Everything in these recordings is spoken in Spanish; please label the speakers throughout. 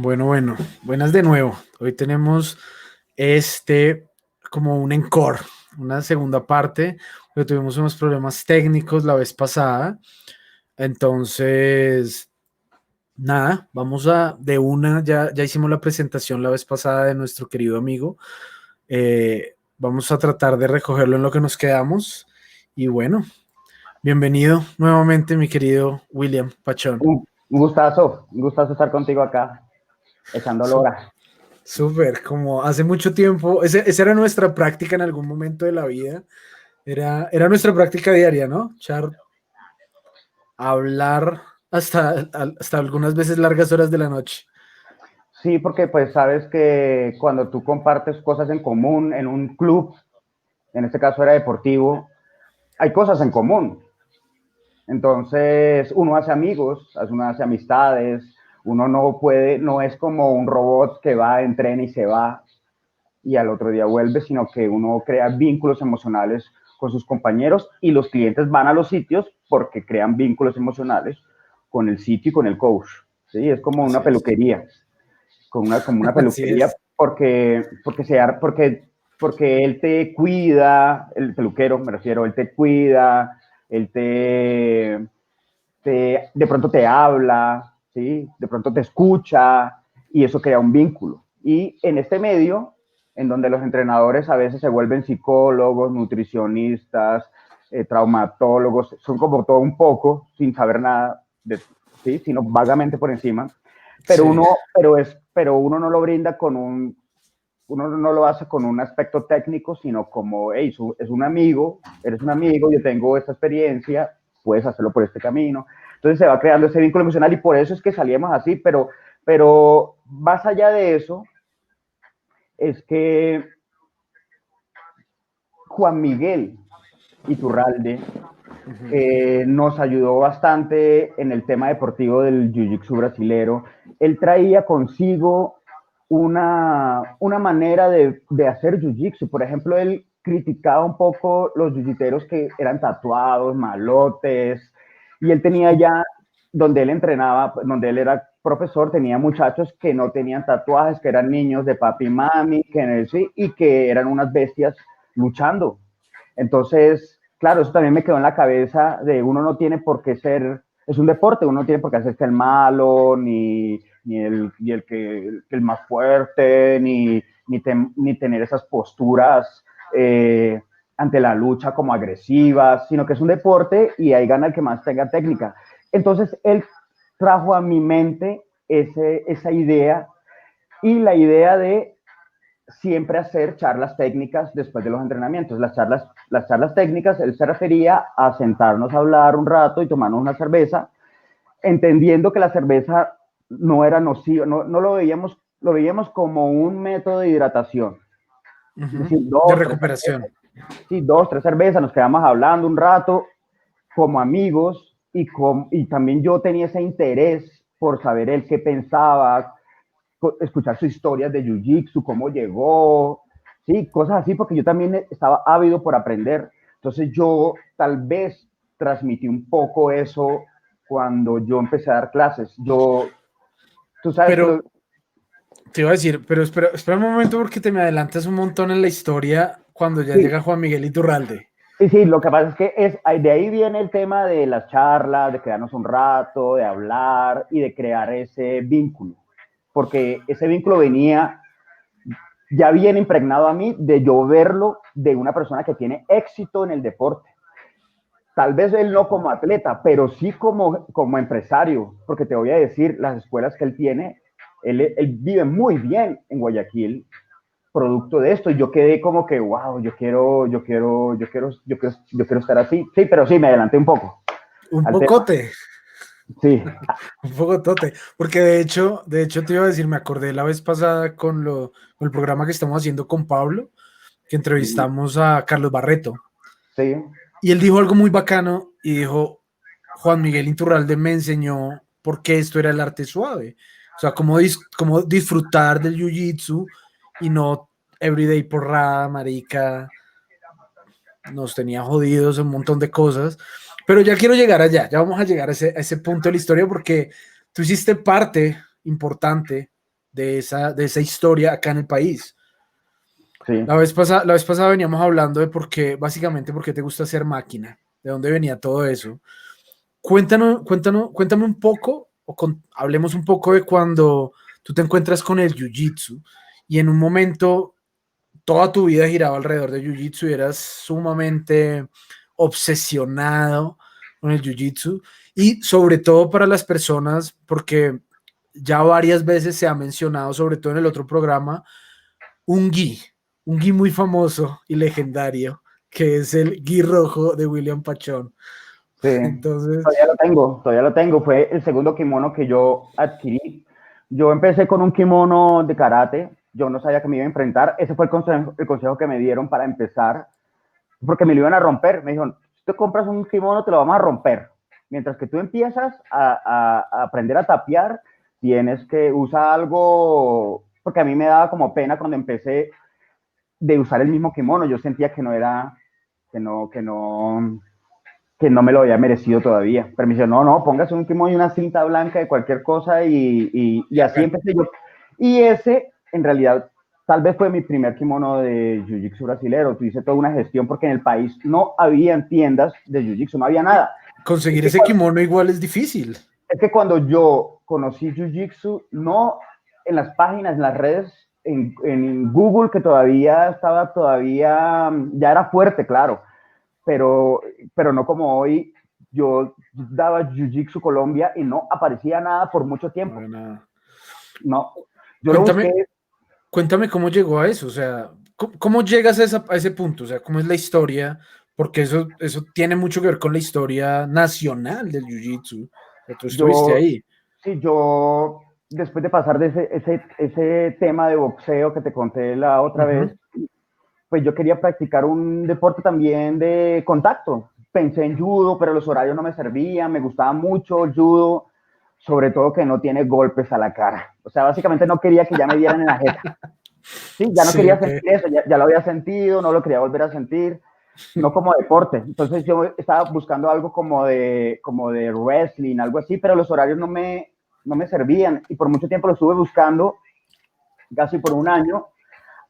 Speaker 1: Buenas de nuevo. Hoy tenemos como un encore, una segunda parte, porque tuvimos unos problemas técnicos la vez pasada. Entonces, nada, vamos a de una, ya hicimos la presentación la vez pasada de nuestro querido amigo. Vamos a tratar de recogerlo en lo que nos quedamos. Y bueno, bienvenido nuevamente, mi querido William Pachón.
Speaker 2: Un gustazo estar contigo acá, echando lora.
Speaker 1: Súper, como hace mucho tiempo, esa era nuestra práctica en algún momento de la vida, era nuestra práctica diaria, ¿no? Hablar hasta algunas veces largas horas de la noche.
Speaker 2: Sí, porque pues sabes que cuando tú compartes cosas en común en un club, en este caso era deportivo, hay cosas en común. Entonces uno hace amigos, uno hace amistades, uno no puede, no es como un robot que va, entrena y se va y al otro día vuelve, sino que uno crea vínculos emocionales con sus compañeros y los clientes van a los sitios porque crean vínculos emocionales con el sitio y con el coach. ¿Sí? Es como
Speaker 1: Así
Speaker 2: una
Speaker 1: es.
Speaker 2: peluquería, como una
Speaker 1: Así
Speaker 2: peluquería
Speaker 1: es.
Speaker 2: porque él te cuida, el peluquero me refiero, él te cuida, él de pronto te habla, ¿sí? De pronto te escucha y eso crea un vínculo. Y en este medio, en donde los entrenadores a veces se vuelven psicólogos, nutricionistas, traumatólogos, son como todo un poco, sin saber nada, ¿sí? Sino vagamente por encima,
Speaker 1: Sí.
Speaker 2: pero uno no lo brinda con uno no lo hace con un aspecto técnico, sino como, hey, es un amigo, eres un amigo, yo tengo esta experiencia, puedes hacerlo por este camino. Entonces se va creando ese vínculo emocional y por eso es que salíamos así, pero más allá de eso, es que Juan Miguel Iturralde nos ayudó bastante en el tema deportivo del jiu-jitsu brasilero. Él traía consigo una manera de hacer jiu-jitsu. Por ejemplo, él criticaba un poco los jiu-jiteros que eran tatuados, malotes, y él tenía ya, donde él entrenaba, donde él era profesor, tenía muchachos que no tenían tatuajes, que eran niños de papi y mami, sí, y que eran unas bestias luchando. Entonces, claro, eso también me quedó en la cabeza de uno no tiene por qué ser, es un deporte, uno no tiene por qué hacerse el malo, ni el más fuerte, ni tener esas posturas ante la lucha como agresivas, sino que es un deporte y ahí gana el que más tenga técnica. Entonces, él trajo a mi mente esa idea y la idea de siempre hacer charlas técnicas después de los entrenamientos. Las charlas técnicas, él se refería a sentarnos a hablar un rato y tomarnos una cerveza, entendiendo que la cerveza no era nociva, no lo veíamos como un método de hidratación. Es decir,
Speaker 1: De recuperación.
Speaker 2: dos, tres cervezas, nos quedamos hablando un rato como amigos y también yo tenía ese interés por saber él qué pensaba, escuchar sus historias de Jiu-Jitsu, cómo llegó, sí, cosas así, porque yo también estaba ávido por aprender. Entonces yo tal vez transmití un poco eso cuando yo empecé a dar clases. Tú sabes que
Speaker 1: Pero te iba a decir, pero espera un momento porque te me adelantas un montón en la historia cuando ya
Speaker 2: sí,
Speaker 1: llega Juan Miguel Iturralde.
Speaker 2: sí, lo que pasa es que de ahí viene el tema de las charlas, de quedarnos un rato, de hablar y de crear ese vínculo, porque ese vínculo venía ya bien impregnado a mí de yo verlo de una persona que tiene éxito en el deporte. Tal vez él no como atleta, pero sí como empresario, porque te voy a decir, las escuelas que él tiene, él vive muy bien en Guayaquil, producto de esto, y yo quedé como que, wow, yo quiero estar así. Sí, pero sí, me adelanté un poco
Speaker 1: Un
Speaker 2: al tema.
Speaker 1: pocote.
Speaker 2: Sí.
Speaker 1: Un poco tote, porque de hecho te iba a decir, me acordé la vez pasada con el programa que estamos haciendo con Pablo, que entrevistamos a Carlos Barreto,
Speaker 2: Sí,
Speaker 1: y él dijo algo muy bacano y dijo, Juan Miguel Iturralde me enseñó por qué esto era el arte suave, o sea, cómo disfrutar del jiu-jitsu y no everyday porrada, marica, nos tenía jodidos un montón de cosas, pero ya quiero llegar allá, ya vamos a llegar a ese punto de la historia porque tú hiciste parte importante de esa historia acá en el país.
Speaker 2: Sí.
Speaker 1: La vez pasada veníamos hablando de por qué, básicamente, por qué te gusta ser máquina, de dónde venía todo eso. Cuéntame un poco, hablemos un poco de cuando tú te encuentras con el Jiu-Jitsu y en un momento toda tu vida giraba alrededor de Jiu-Jitsu y eras sumamente obsesionado con el Jiu-Jitsu y sobre todo para las personas, porque ya varias veces se ha mencionado, sobre todo en el otro programa, un gi, un gi muy famoso y legendario, que es el gi rojo de William Pachón.
Speaker 2: Sí,
Speaker 1: Entonces,
Speaker 2: todavía lo tengo. Fue el segundo kimono que yo adquirí. Yo empecé con un kimono de karate. Yo no sabía que me iba a enfrentar. Ese fue el consejo que me dieron para empezar, porque me lo iban a romper. Me dijeron, si tú compras un kimono, te lo vamos a romper. Mientras que tú empiezas a aprender a tapear, tienes que usar algo, porque a mí me daba como pena cuando empecé de usar el mismo kimono. Yo sentía que no era, que no me lo había merecido todavía. Pero me dice, no, póngase un kimono y una cinta blanca de cualquier cosa y así empecé yo. Y ese, en realidad, tal vez fue mi primer kimono de Jiu-Jitsu brasilero. Hice toda una gestión porque en el país no había tiendas de Jiu-Jitsu, no había nada.
Speaker 1: conseguir ese kimono igual es difícil.
Speaker 2: Es que cuando yo conocí Jiu-Jitsu, no en las páginas, en las redes, en Google, que todavía ya era fuerte, claro, pero no como hoy. Yo daba Jiu-Jitsu Colombia y no aparecía nada por mucho tiempo.
Speaker 1: Bueno,
Speaker 2: No, yo lo
Speaker 1: cuéntame,
Speaker 2: busqué.
Speaker 1: cuéntame cómo llegó a eso, o sea, cómo llegas a ese punto, o sea, cómo es la historia, porque eso tiene mucho que ver con la historia nacional del Jiu-Jitsu. O sea, tú estuviste
Speaker 2: Yo,
Speaker 1: ahí.
Speaker 2: sí, yo, después de pasar de ese tema de boxeo que te conté la otra
Speaker 1: Ujú.
Speaker 2: vez, pues yo quería practicar un deporte también de contacto. Pensé en judo, pero los horarios no me servían, me gustaba mucho el judo, sobre todo que no tiene golpes a la cara. O sea, básicamente no quería que ya me dieran en la jeta. Sí, ya no
Speaker 1: Sí,
Speaker 2: quería
Speaker 1: ok.
Speaker 2: sentir eso, ya lo había sentido, no lo quería volver a sentir, no como deporte. Entonces yo estaba buscando algo como de wrestling, algo así, pero los horarios no me servían y por mucho tiempo lo estuve buscando, casi por un año,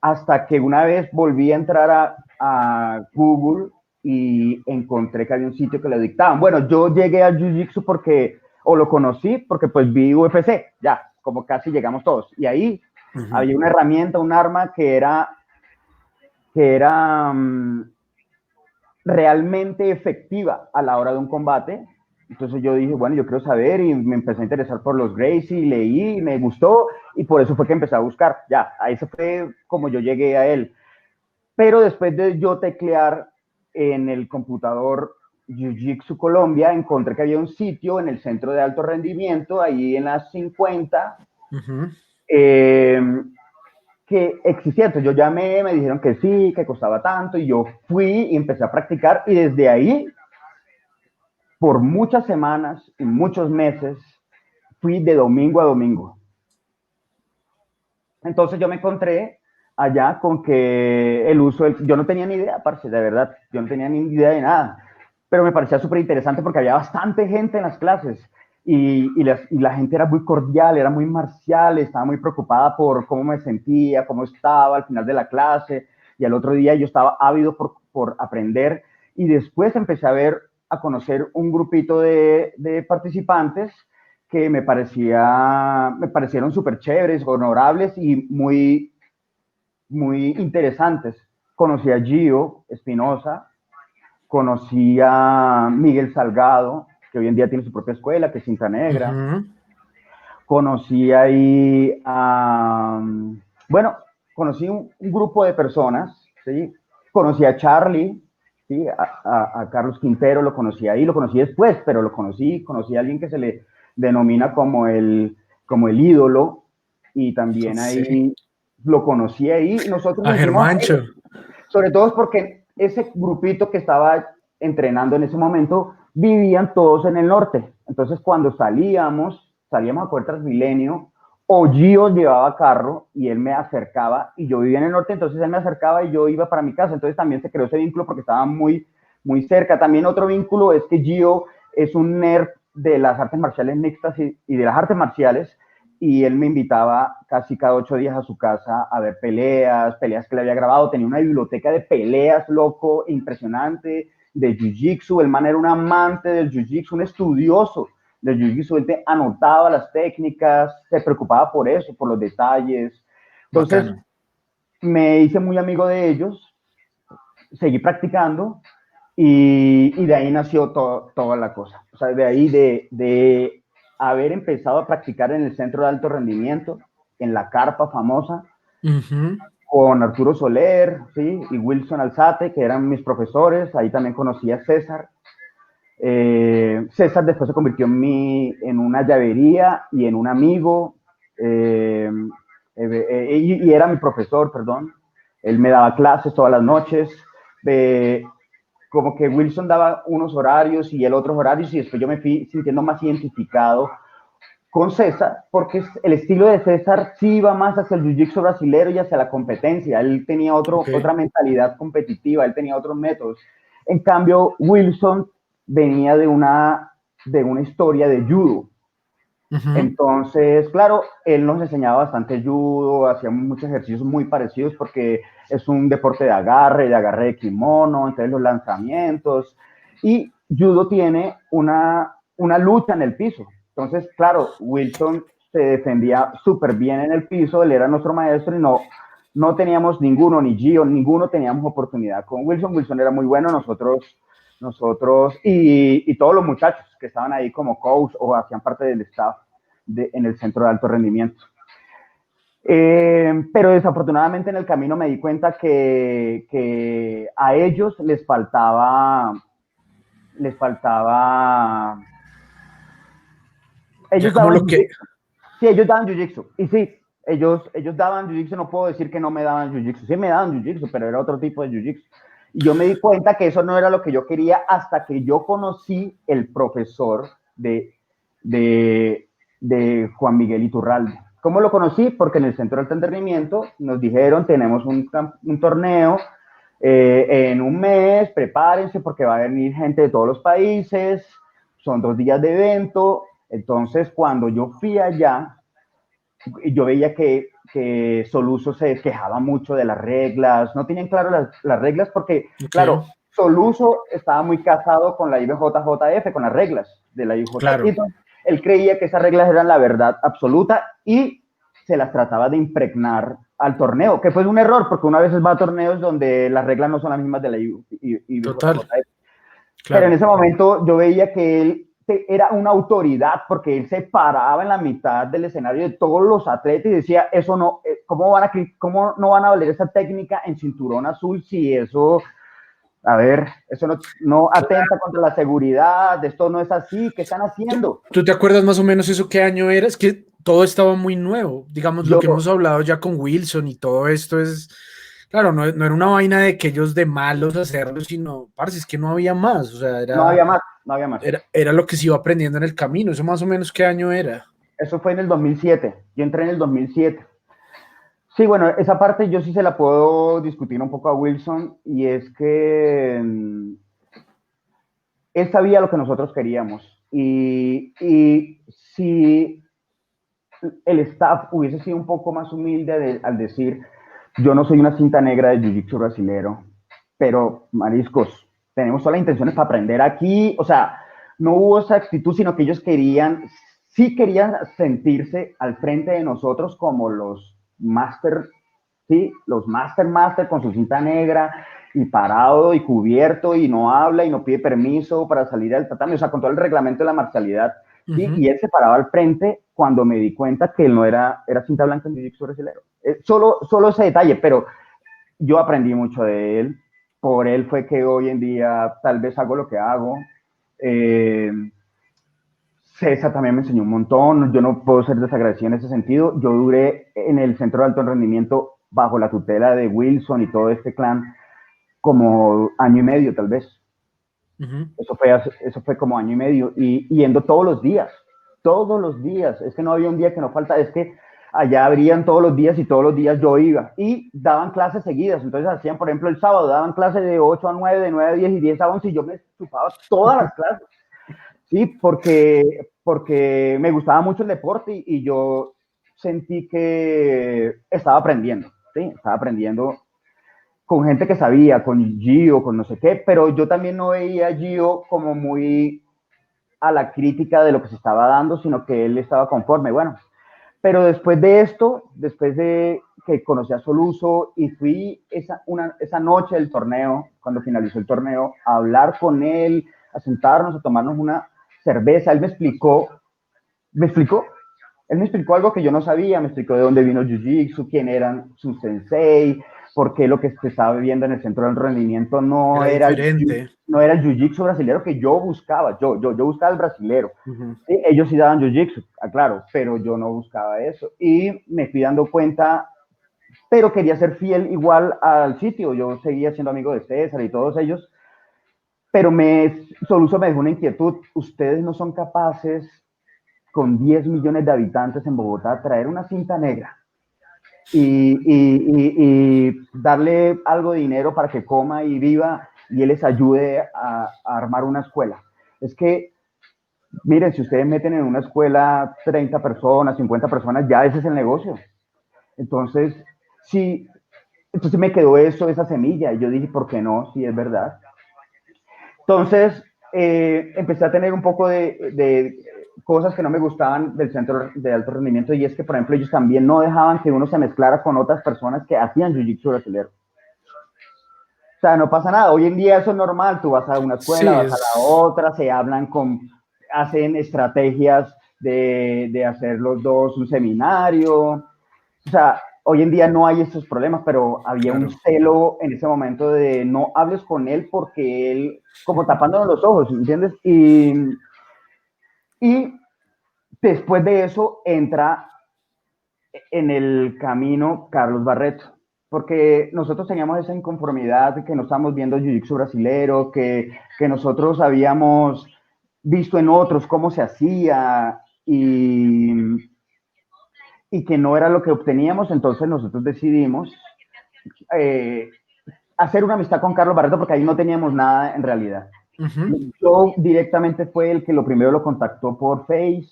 Speaker 2: hasta que una vez volví a entrar a Google y encontré que había un sitio que lo dictaban. Bueno, yo llegué al Jiu-Jitsu o lo conocí porque pues vi UFC, ya, como casi llegamos todos. Y ahí
Speaker 1: Ujú.
Speaker 2: había una herramienta, un arma que era realmente efectiva a la hora de un combate. Entonces yo dije, bueno, yo quiero saber y me empecé a interesar por los Gracie, leí, me gustó y por eso fue que empecé a buscar. Ya, ahí se fue como yo llegué a él. Pero después de yo teclear en el computador Jiu-Jitsu Colombia, encontré que había un sitio en el centro de alto rendimiento, ahí en las 50,
Speaker 1: Ujú.
Speaker 2: eh, que existía. Entonces yo llamé, me dijeron que sí, que costaba tanto, y yo fui y empecé a practicar, y desde ahí, por muchas semanas y muchos meses, fui de domingo a domingo. Entonces yo me encontré allá con que el uso, yo no tenía ni idea, parce, de verdad, yo no tenía ni idea de nada, pero me parecía súper interesante porque había bastante gente en las clases y la gente era muy cordial, era muy marcial, estaba muy preocupada por cómo me sentía, cómo estaba al final de la clase, y al otro día yo estaba ávido por aprender, y después empecé a conocer un grupito de participantes que me parecieron súper chéveres, honorables y muy interesantes. Conocí a Gio Espinosa, conocí a Miguel Salgado, que hoy en día tiene su propia escuela, que es Cinta Negra.
Speaker 1: Ujú.
Speaker 2: Conocí ahí bueno, conocí un grupo de personas, ¿sí? Conocí a Charlie, ¿sí? A Carlos Quintero lo conocí ahí, lo conocí después, pero conocí a alguien que se le denomina como el ídolo, y también
Speaker 1: Sí.
Speaker 2: ahí lo conocí ahí, y nosotros
Speaker 1: A
Speaker 2: nos hicimos amigos.
Speaker 1: Germancho.
Speaker 2: Sobre todo es porque ese grupito que estaba entrenando en ese momento vivían todos en el norte. Entonces, cuando salíamos a coger Transmilenio, o Gio llevaba carro y él me acercaba, y yo vivía en el norte, entonces él me acercaba y yo iba para mi casa. Entonces también se creó ese vínculo porque estaba muy cerca. También otro vínculo es que Gio es un nerd de las artes marciales mixtas y de las artes marciales, y él me invitaba casi cada 8 días a su casa a ver peleas que le había grabado. Tenía una biblioteca de peleas, loco, impresionante, de jiu-jitsu. El man era un amante del jiu-jitsu, un estudioso del jiu-jitsu. Él te anotaba las técnicas, se preocupaba por eso, por los detalles. Entonces,
Speaker 1: Bacano.
Speaker 2: me hice muy amigo de ellos, seguí practicando y de ahí nació toda la cosa. O sea, de ahí de haber empezado a practicar en el centro de alto rendimiento, en la carpa famosa, con Arturo Soler, ¿sí? Y Wilson Alzate, que eran mis profesores. Ahí también conocí a César. César después se convirtió en una llavería y en un amigo, y era mi profesor, perdón. Él me daba clases todas las noches. Como que Wilson daba unos horarios y él otros horarios, y después yo me fui sintiendo más identificado con César, porque el estilo de César sí iba más hacia el jiu-jitsu brasilero y hacia la competencia. Él tenía otra mentalidad competitiva, él tenía otros métodos. En cambio, Wilson venía de una historia de judo. Entonces, claro, él nos enseñaba bastante judo, hacíamos muchos ejercicios muy parecidos porque es un deporte de agarre de kimono, entonces los lanzamientos. Y judo tiene una lucha en el piso. Entonces, claro, Wilson se defendía súper bien en el piso, él era nuestro maestro y no teníamos ninguno, ni Gio, ninguno teníamos oportunidad con Wilson. Wilson era muy bueno, nosotros y todos los muchachos que estaban ahí como coach o hacían parte del staff en el centro de alto rendimiento. Pero desafortunadamente en el camino me di cuenta que a ellos les faltaba
Speaker 1: Ya
Speaker 2: ellos
Speaker 1: como
Speaker 2: daban
Speaker 1: lo que...
Speaker 2: jiu-jitsu. Sí, ellos daban jiu-jitsu. Y sí, ellos daban jiu-jitsu. No puedo decir que no me daban jiu-jitsu. Sí me daban jiu-jitsu, pero era otro tipo de jiu-jitsu. Y yo me di cuenta que eso no era lo que yo quería hasta que yo conocí el profesor de Juan Miguel Iturralde. ¿Cómo lo conocí? Porque en el centro de entrenamiento nos dijeron, tenemos un torneo en un mes, prepárense porque va a venir gente de todos los países, son 2 días de evento. Entonces, cuando yo fui allá, yo veía que Soluso se quejaba mucho de las reglas, no tenían claro las reglas porque, claro, Soluso estaba muy casado con la IBJJF, con las reglas de la IBJJF.
Speaker 1: Claro.
Speaker 2: Él creía que esas reglas eran la verdad absoluta y se las trataba de impregnar al torneo, que fue un error porque una vez va a torneos donde las reglas no son las mismas de la IBJJF.
Speaker 1: Total.
Speaker 2: Pero en
Speaker 1: Claro.
Speaker 2: ese momento yo veía que él era una autoridad porque él se paraba en la mitad del escenario de todos los atletas y decía, eso no, ¿cómo no van a valer esa técnica en cinturón azul si eso, a ver, eso no atenta contra la seguridad, esto no es así, ¿qué están haciendo?
Speaker 1: ¿Tú te acuerdas más o menos eso qué año era? Es que todo estaba muy nuevo. Digamos, lo
Speaker 2: Yo,
Speaker 1: que hemos hablado ya con Wilson y todo esto es, claro, no era una vaina de que ellos de malos hacerlo, sino, parce, es que no había más. O sea,
Speaker 2: no había más, no había más.
Speaker 1: era lo que se iba aprendiendo en el camino. Eso más o menos qué año era.
Speaker 2: Eso fue en el 2007, yo entré en el 2007. Sí, bueno, esa parte yo sí se la puedo discutir un poco a Wilson y es que él sabía lo que nosotros queríamos y si el staff hubiese sido un poco más humilde al decir, yo no soy una cinta negra de jiu-jitsu brasilero, pero mariscos, tenemos todas las intenciones para aprender aquí, o sea, no hubo esa actitud, sino que ellos sí querían sentirse al frente de nosotros como los máster, ¿sí? Los máster con su cinta negra y parado y cubierto y no habla y no pide permiso para salir al tatami, o sea, con todo el reglamento de la marcialidad. ¿Sí? Y él se paraba al frente cuando me di cuenta que él no era cinta blanca en jiu-jitsu brasilero. Solo ese detalle, pero yo aprendí mucho de él. Por él fue que hoy en día tal vez hago lo que hago. César también me enseñó un montón. Yo no puedo ser desagradecido en ese sentido. Yo duré en el centro de alto rendimiento bajo la tutela de Wilson y todo este clan como año y medio tal vez. Eso fue como año y medio y yendo todos los días, es que no había un día que no falta, es que allá abrían todos los días y todos los días yo iba y daban clases seguidas, entonces hacían, por ejemplo, el sábado daban clases de 8 a 9, de 9 a 10 y 10 a 11 y yo me chupaba todas las clases, sí, porque me gustaba mucho el deporte y yo sentí que estaba aprendiendo, ¿sí? Estaba aprendiendo con gente que sabía, con Gio, con no sé qué, pero yo también no veía a Gio como muy a la crítica de lo que se estaba dando, sino que él estaba conforme. Bueno, pero después de esto, después de que conocí a Soluso y fui esa noche del torneo, cuando finalizó el torneo, a hablar con él, a sentarnos, a tomarnos una cerveza, él me explicó, él me explicó algo que yo no sabía, me explicó de dónde vino Jiu-Jitsu, quién eran su sensei, por qué lo que se estaba viviendo en el centro del rendimiento
Speaker 1: Era diferente.
Speaker 2: no era el Jiu-Jitsu brasilero que yo buscaba, yo buscaba el brasilero. Sí, ellos sí daban Jiu-Jitsu, claro, pero yo no buscaba eso. Y me fui dando cuenta, pero quería ser fiel igual al sitio, yo seguía siendo amigo de César y todos ellos, pero Soluso me dejó una inquietud, ustedes no son capaces con 10 millones de habitantes en Bogotá, traer una cinta negra y darle algo de dinero para que coma y viva y él les ayude a armar una escuela. Es que, miren, si ustedes meten en una escuela 30 personas, 50 personas, ya ese es el negocio. Entonces, sí, entonces me quedó eso, esa semilla, y yo dije, ¿por qué no? Si es verdad. Entonces, empecé a tener un poco de cosas que no me gustaban del centro de alto rendimiento, y es que, por ejemplo, ellos también no dejaban que uno se mezclara con otras personas que hacían jiu-jitsu brasileño. O sea, no pasa nada. Hoy en día eso es normal. Tú vas a una escuela,
Speaker 1: Sí,
Speaker 2: vas a la otra, se hablan hacen estrategias de hacer los dos un seminario. O sea, hoy en día no hay estos problemas, pero había un
Speaker 1: claro.
Speaker 2: celo en ese momento de no hables con él porque él, como tapándonos los ojos, ¿entiendes? Y después de eso entra en el camino Carlos Barreto, porque nosotros teníamos esa inconformidad de que no estábamos viendo jiu-jitsu brasilero, que nosotros habíamos visto en otros cómo se hacía y que no era lo que obteníamos, entonces nosotros decidimos eh, hacer una amistad con Carlos Barreto porque ahí no teníamos nada en realidad. Yo directamente fue el que lo primero lo contactó por Face,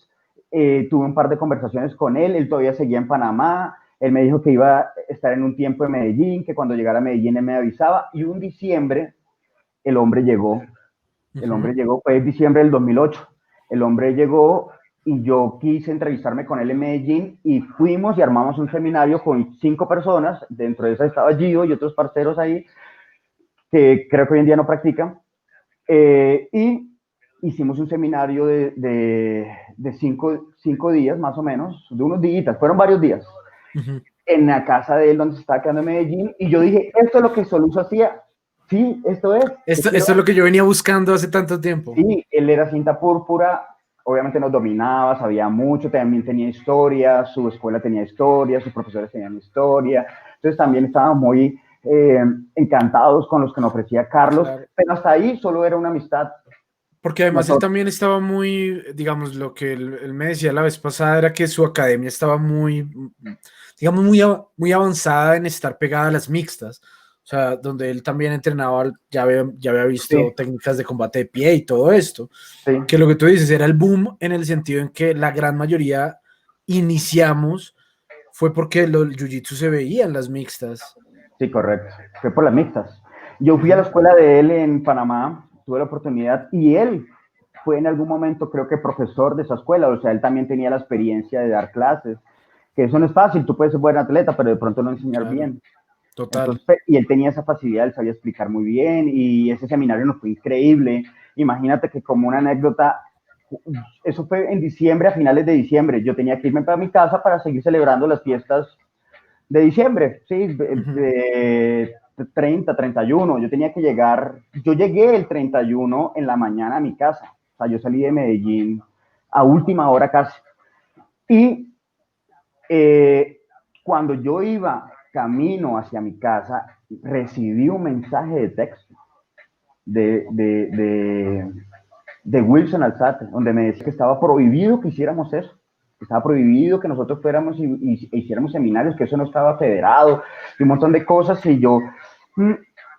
Speaker 2: tuve un par de conversaciones con él todavía seguía en Panamá, él me dijo que iba a estar en un tiempo en Medellín, que cuando llegara a Medellín él me avisaba, y un diciembre el hombre llegó, fue en diciembre del 2008, el hombre llegó y yo quise entrevistarme con él en Medellín y fuimos y armamos un seminario con 5 personas, dentro de esa estaba Gio y otros parceros ahí, que creo que hoy en día no practican, y hicimos un seminario de cinco días más o menos, de unos días, fueron varios días, en la casa de él donde se estaba quedando en Medellín, y yo dije, esto es lo que Soluso hacía, sí, esto es.
Speaker 1: Esto es lo que yo venía buscando hace tanto tiempo.
Speaker 2: Sí, él era cinta púrpura, obviamente nos dominaba, sabía mucho, también tenía historia, su escuela tenía historia, sus profesores tenían historia, entonces también estábamos muy encantados con los que nos ofrecía Carlos,
Speaker 1: Claro.
Speaker 2: pero hasta ahí solo era una amistad.
Speaker 1: Porque además él
Speaker 2: Nosotros,
Speaker 1: también estaba muy, digamos, lo que él me decía la vez pasada era que su academia estaba muy, digamos, muy avanzada en estar pegada a las mixtas. O sea, donde él también entrenaba, ya había
Speaker 2: sí,
Speaker 1: visto técnicas de combate de pie y todo esto.
Speaker 2: sí,
Speaker 1: Que lo que tú dices era el boom en el sentido en que la gran mayoría iniciamos fue porque el jiu-jitsu se veía en las mixtas.
Speaker 2: sí, correcto, fue por las mixtas. Yo fui a la
Speaker 1: Ujú.
Speaker 2: escuela de él en Panamá, tuve la oportunidad, y él fue en algún momento, creo que profesor de esa escuela, o sea, él también tenía la experiencia de dar clases, que eso no es fácil, tú puedes ser buen atleta, pero de pronto no enseñar
Speaker 1: Claro,
Speaker 2: bien.
Speaker 1: total.
Speaker 2: Entonces, y él tenía esa facilidad, él sabía explicar muy bien, y ese seminario nos fue increíble. Imagínate que, como una anécdota, eso fue en diciembre, a finales de diciembre, yo tenía que irme para mi casa para seguir celebrando las fiestas de diciembre, sí,
Speaker 1: Ujú.
Speaker 2: de 31, yo tenía que llegar, yo llegué el 31 en la mañana a mi casa, o sea, yo salí de Medellín a última hora casi, y eh, cuando yo iba camino hacia mi casa, recibí un mensaje de texto de, de, de, de Wilson Alzate, donde me decía que estaba prohibido que hiciéramos eso, que estaba prohibido que nosotros fuéramos y hiciéramos seminarios, que eso no estaba federado, y un montón de cosas, y yo...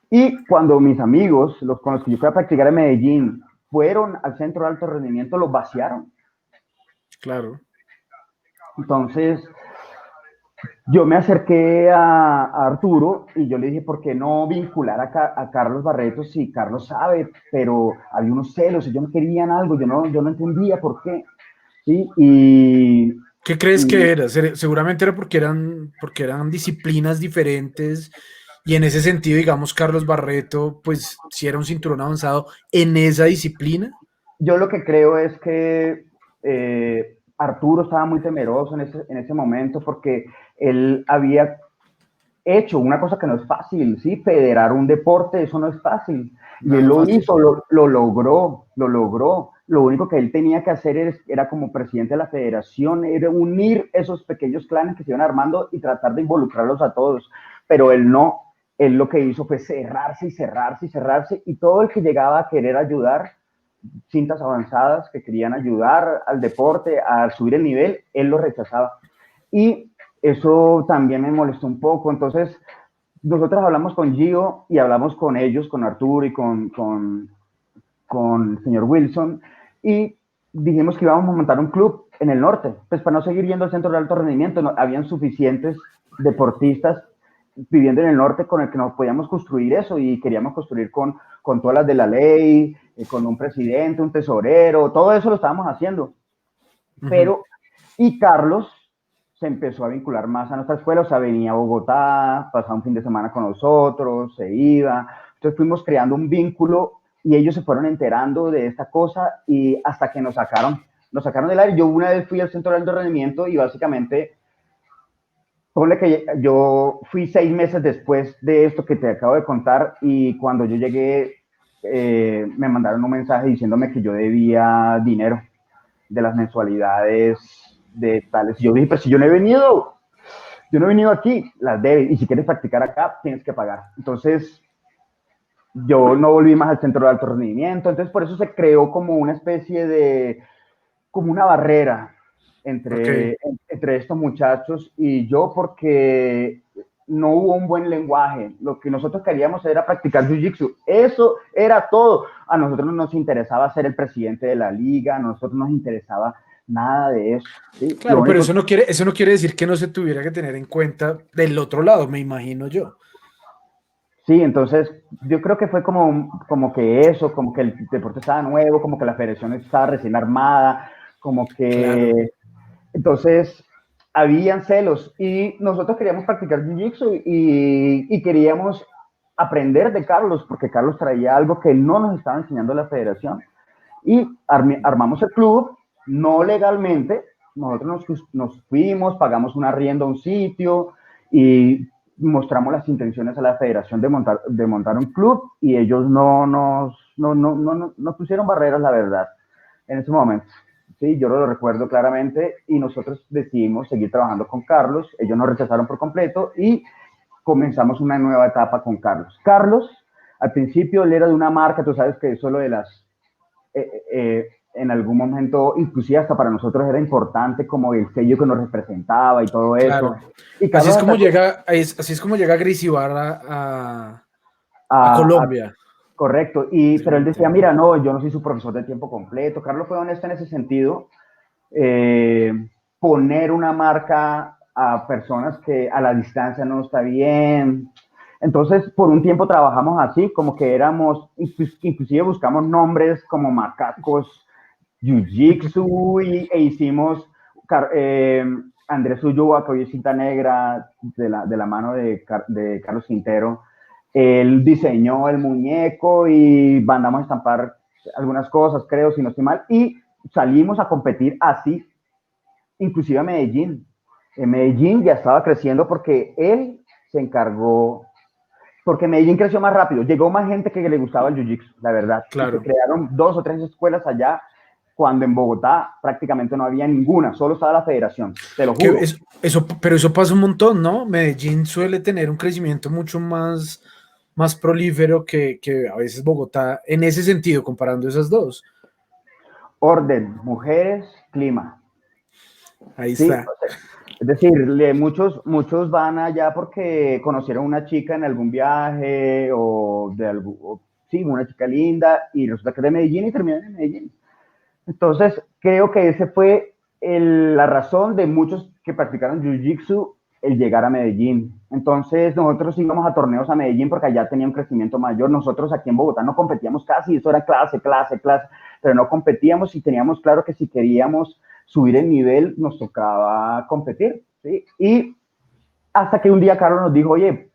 Speaker 2: Y cuando mis amigos, los con los que yo fui a practicar en Medellín, fueron al centro de alto rendimiento, los vaciaron.
Speaker 1: Claro.
Speaker 2: Entonces, yo me acerqué a Arturo y yo le dije, ¿por qué no vincular a Carlos Barreto si Carlos sabe? Pero había unos celos, ellos no querían algo, yo no entendía por qué. ¿Sí?
Speaker 1: ¿Qué crees
Speaker 2: Y
Speaker 1: que era? Seguramente era porque eran disciplinas diferentes y en ese sentido, digamos, Carlos Barreto, pues si era un cinturón avanzado en esa disciplina.
Speaker 2: yo lo que creo es que Arturo estaba muy temeroso en ese momento porque él había hecho una cosa que no es fácil, ¿sí? Federar un deporte, eso no es fácil. Y él
Speaker 1: Nada
Speaker 2: lo
Speaker 1: fácil.
Speaker 2: hizo, lo logró, lo logró. Lo único que él tenía que hacer era como presidente de la federación, era unir esos pequeños clanes que se iban armando y tratar de involucrarlos a todos. Pero él no, él lo que hizo fue cerrarse y cerrarse y cerrarse y todo el que llegaba a querer ayudar, cintas avanzadas que querían ayudar al deporte, a subir el nivel, él lo rechazaba. Y eso también me molestó un poco. Entonces, nosotros hablamos con Gio y hablamos con ellos, con Arturo y con el señor Wilson, y dijimos que íbamos a montar un club en el norte, pues para no seguir yendo al centro de alto rendimiento, no, habían suficientes deportistas viviendo en el norte con el que nos podíamos construir eso y queríamos construir con todas las de la ley, con un presidente, un tesorero, todo eso lo estábamos haciendo.
Speaker 1: Ujú.
Speaker 2: Pero, y Carlos se empezó a vincular más a nuestra escuela, o sea, venía a Bogotá, pasaba un fin de semana con nosotros, se iba, entonces fuimos creando un vínculo y ellos se fueron enterando de esta cosa y hasta que nos sacaron del aire. Yo una vez fui al centro de alto rendimiento y básicamente, ponle que yo fui 6 meses después de esto que te acabo de contar y cuando yo llegué me mandaron un mensaje diciéndome que yo debía dinero de las mensualidades de tales. Y yo dije, pero si yo no he venido aquí, las debes. Y si quieres practicar acá, tienes que pagar. Entonces, yo no volví más al centro de alto rendimiento. Entonces, por eso se creó como una especie de, como una barrera
Speaker 1: Ok.
Speaker 2: entre estos muchachos y yo, porque no hubo un buen lenguaje. Lo que nosotros queríamos era practicar jiu-jitsu. Eso era todo. A nosotros no nos interesaba ser el presidente de la liga, a nosotros no nos interesaba nada de eso. ¿Sí? Lo
Speaker 1: Claro, pero
Speaker 2: único,
Speaker 1: eso no quiere decir que no se tuviera que tener en cuenta del otro lado, me imagino yo.
Speaker 2: sí, entonces yo creo que fue como que eso, como que el deporte estaba nuevo, como que la federación estaba recién armada, como
Speaker 1: Claro.
Speaker 2: que entonces habían celos y nosotros queríamos practicar jiu-jitsu y queríamos aprender de Carlos, porque Carlos traía algo que no nos estaba enseñando la federación. Y armamos el club, no legalmente, nosotros nos fuimos, pagamos una arriendo a un sitio y mostramos las intenciones a la federación de montar un club y ellos no pusieron barreras, la verdad, en ese momento. Sí, yo lo recuerdo claramente y nosotros decidimos seguir trabajando con Carlos, ellos nos rechazaron por completo y comenzamos una nueva etapa con Carlos. Carlos, al principio él era de una marca, tú sabes que eso lo de las en algún momento, inclusive hasta para nosotros era importante como el sello que nos representaba y todo eso.
Speaker 1: Claro.
Speaker 2: Y
Speaker 1: Así es
Speaker 2: Carlos
Speaker 1: como
Speaker 2: atacó
Speaker 1: llega, así es como llega Gracie Barra a
Speaker 2: a
Speaker 1: Colombia.
Speaker 2: correcto, pero él decía,
Speaker 1: Definitivamente.
Speaker 2: mira, no, yo no soy su profesor de tiempo completo. Carlos fue honesto en ese sentido, eh, poner una marca a personas que a la distancia no está bien. Entonces, por un tiempo trabajamos así, como que éramos, inclusive buscamos nombres como macacos, jiu-jitsu e hicimos Andrés Ulloa, que hoy es cinta negra de la mano de Carlos Quintero. Él diseñó el muñeco y mandamos a estampar algunas cosas, creo, si no estoy mal, y salimos a competir así, inclusive a Medellín. En Medellín ya estaba creciendo porque él se encargó, porque Medellín creció más rápido, llegó más gente que le gustaba el jiu-jitsu, la verdad, y se
Speaker 1: Claro.
Speaker 2: crearon 2 o 3 escuelas allá, cuando en Bogotá prácticamente no había ninguna, solo estaba la federación, te lo
Speaker 1: Que
Speaker 2: juro.
Speaker 1: pero eso pasa un montón, ¿no? Medellín suele tener un crecimiento mucho más prolífero que a veces Bogotá, en ese sentido, comparando esas dos.
Speaker 2: Orden, mujeres, clima.
Speaker 1: Ahí
Speaker 2: Sí,
Speaker 1: está.
Speaker 2: es decir, muchos van allá porque conocieron una chica en algún viaje sí, una chica linda y resulta que es de Medellín y terminan en Medellín. Entonces, creo que ese fue la razón de muchos que practicaron Jiu-Jitsu el llegar a Medellín. Entonces nosotros íbamos a torneos a Medellín porque allá tenía un crecimiento mayor. Nosotros aquí en Bogotá no competíamos casi, eso era clase, clase, clase, pero no competíamos y teníamos claro que si queríamos subir el nivel nos tocaba competir, ¿sí? Y hasta que un día Carlos nos dijo, oye,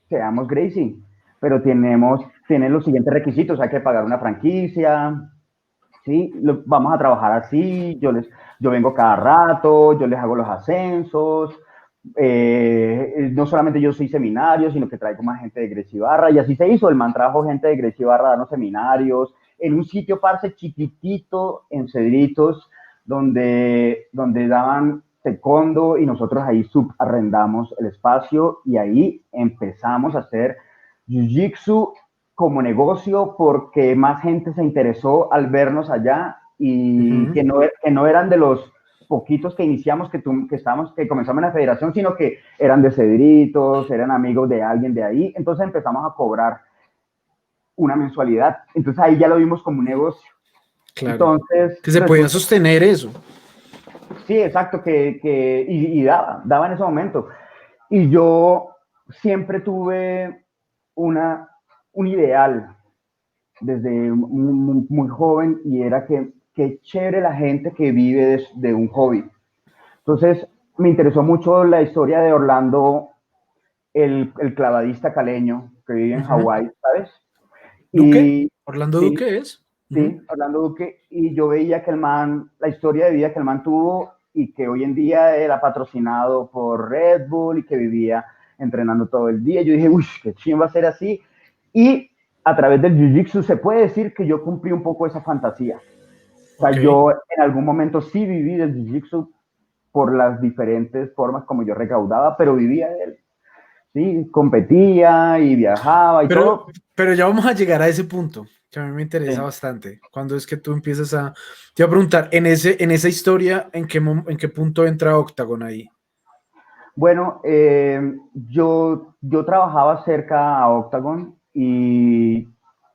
Speaker 2: seamos Gracie, pero tienen los siguientes requisitos, hay que pagar una franquicia, ¿sí? Vamos a trabajar así, yo vengo cada rato, yo les hago los ascensos, no solamente yo soy seminario, sino que traigo más gente de Grecia Ibarra, y así se hizo, el man trajo gente de Grecia Ibarra a darnos seminarios, en un sitio, parce, chiquitito, en Cedritos, donde daban taekwondo y nosotros ahí subarrendamos el espacio y ahí empezamos a hacer jiu-jitsu como negocio porque más gente se interesó al vernos allá y
Speaker 1: Ujú.
Speaker 2: que no eran de los poquitos que iniciamos, que comenzamos en la federación, sino que eran de Cedritos, eran amigos de alguien de ahí, entonces empezamos a cobrar una mensualidad, entonces ahí ya lo vimos como un negocio.
Speaker 1: Claro.
Speaker 2: Entonces
Speaker 1: Que se podía
Speaker 2: resulta,
Speaker 1: sostener eso.
Speaker 2: sí, exacto, y daba en ese momento. Y yo siempre tuve una, un ideal desde muy joven y era que chévere la gente que vive de un hobby. Entonces me interesó mucho la historia de Orlando, el clavadista caleño que vive en
Speaker 1: Ujú.
Speaker 2: Hawái, ¿sabes?
Speaker 1: ¿Duque?
Speaker 2: Y
Speaker 1: ¿Orlando
Speaker 2: sí,
Speaker 1: Duque es? Ujú.
Speaker 2: sí, Orlando Duque, y yo veía que el man, la historia de vida que el man tuvo y que hoy en día era patrocinado por Red Bull y que vivía entrenando todo el día. Yo dije, uy, qué chingón va a ser así. Y a través del Jiu-Jitsu se puede decir que yo cumplí un poco esa fantasía. O sea,
Speaker 1: Ok.
Speaker 2: yo en algún momento sí viví del Jiu-Jitsu por las diferentes formas como yo recaudaba, pero vivía de él. Sí, competía y viajaba y
Speaker 1: Pero,
Speaker 2: todo.
Speaker 1: pero ya vamos a llegar a ese punto, que a mí me interesa
Speaker 2: Sí.
Speaker 1: bastante. Cuando es que tú empiezas a... Te voy a preguntar, en esa historia, en qué punto entra Octagon ahí?
Speaker 2: Bueno, yo trabajaba cerca a Octagon y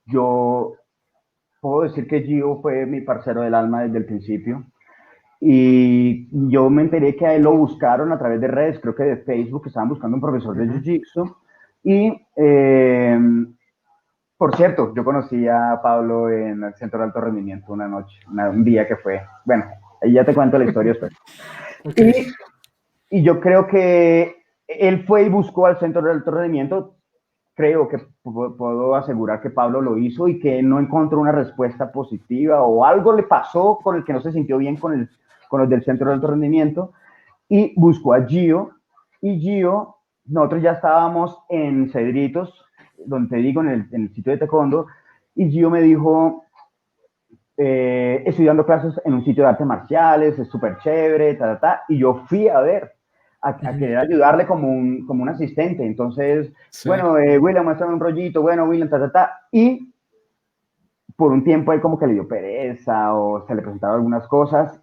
Speaker 2: yo puedo decir que Gio fue mi parcero del alma desde el principio. Y yo me enteré que a él lo buscaron a través de redes, creo que de Facebook, que estaban buscando un profesor de
Speaker 1: Ujú.
Speaker 2: Jiu-Jitsu. Y, por cierto, yo conocí a Pablo en el Centro de Alto Rendimiento una noche, un día que fue, bueno, ahí ya te cuento la historia después.
Speaker 1: Ok.
Speaker 2: Y y yo creo que él fue y buscó al centro de alto rendimiento. Creo que puedo asegurar que Pablo lo hizo y que no encontró una respuesta positiva o algo le pasó con el que no se sintió bien con los del centro de alto rendimiento y buscó a Gio. Y Gio, nosotros ya estábamos en Cedritos, donde te digo, en el sitio de taekwondo, y Gio me dijo, estoy dando clases en un sitio de artes marciales, es súper chévere, y yo fui a ver, a
Speaker 1: Ujú.
Speaker 2: querer ayudarle como un asistente. Entonces,
Speaker 1: Sí.
Speaker 2: bueno, William, muéstrame un rollito, bueno, William, y por un tiempo él como que le dio pereza o se le presentaron algunas cosas,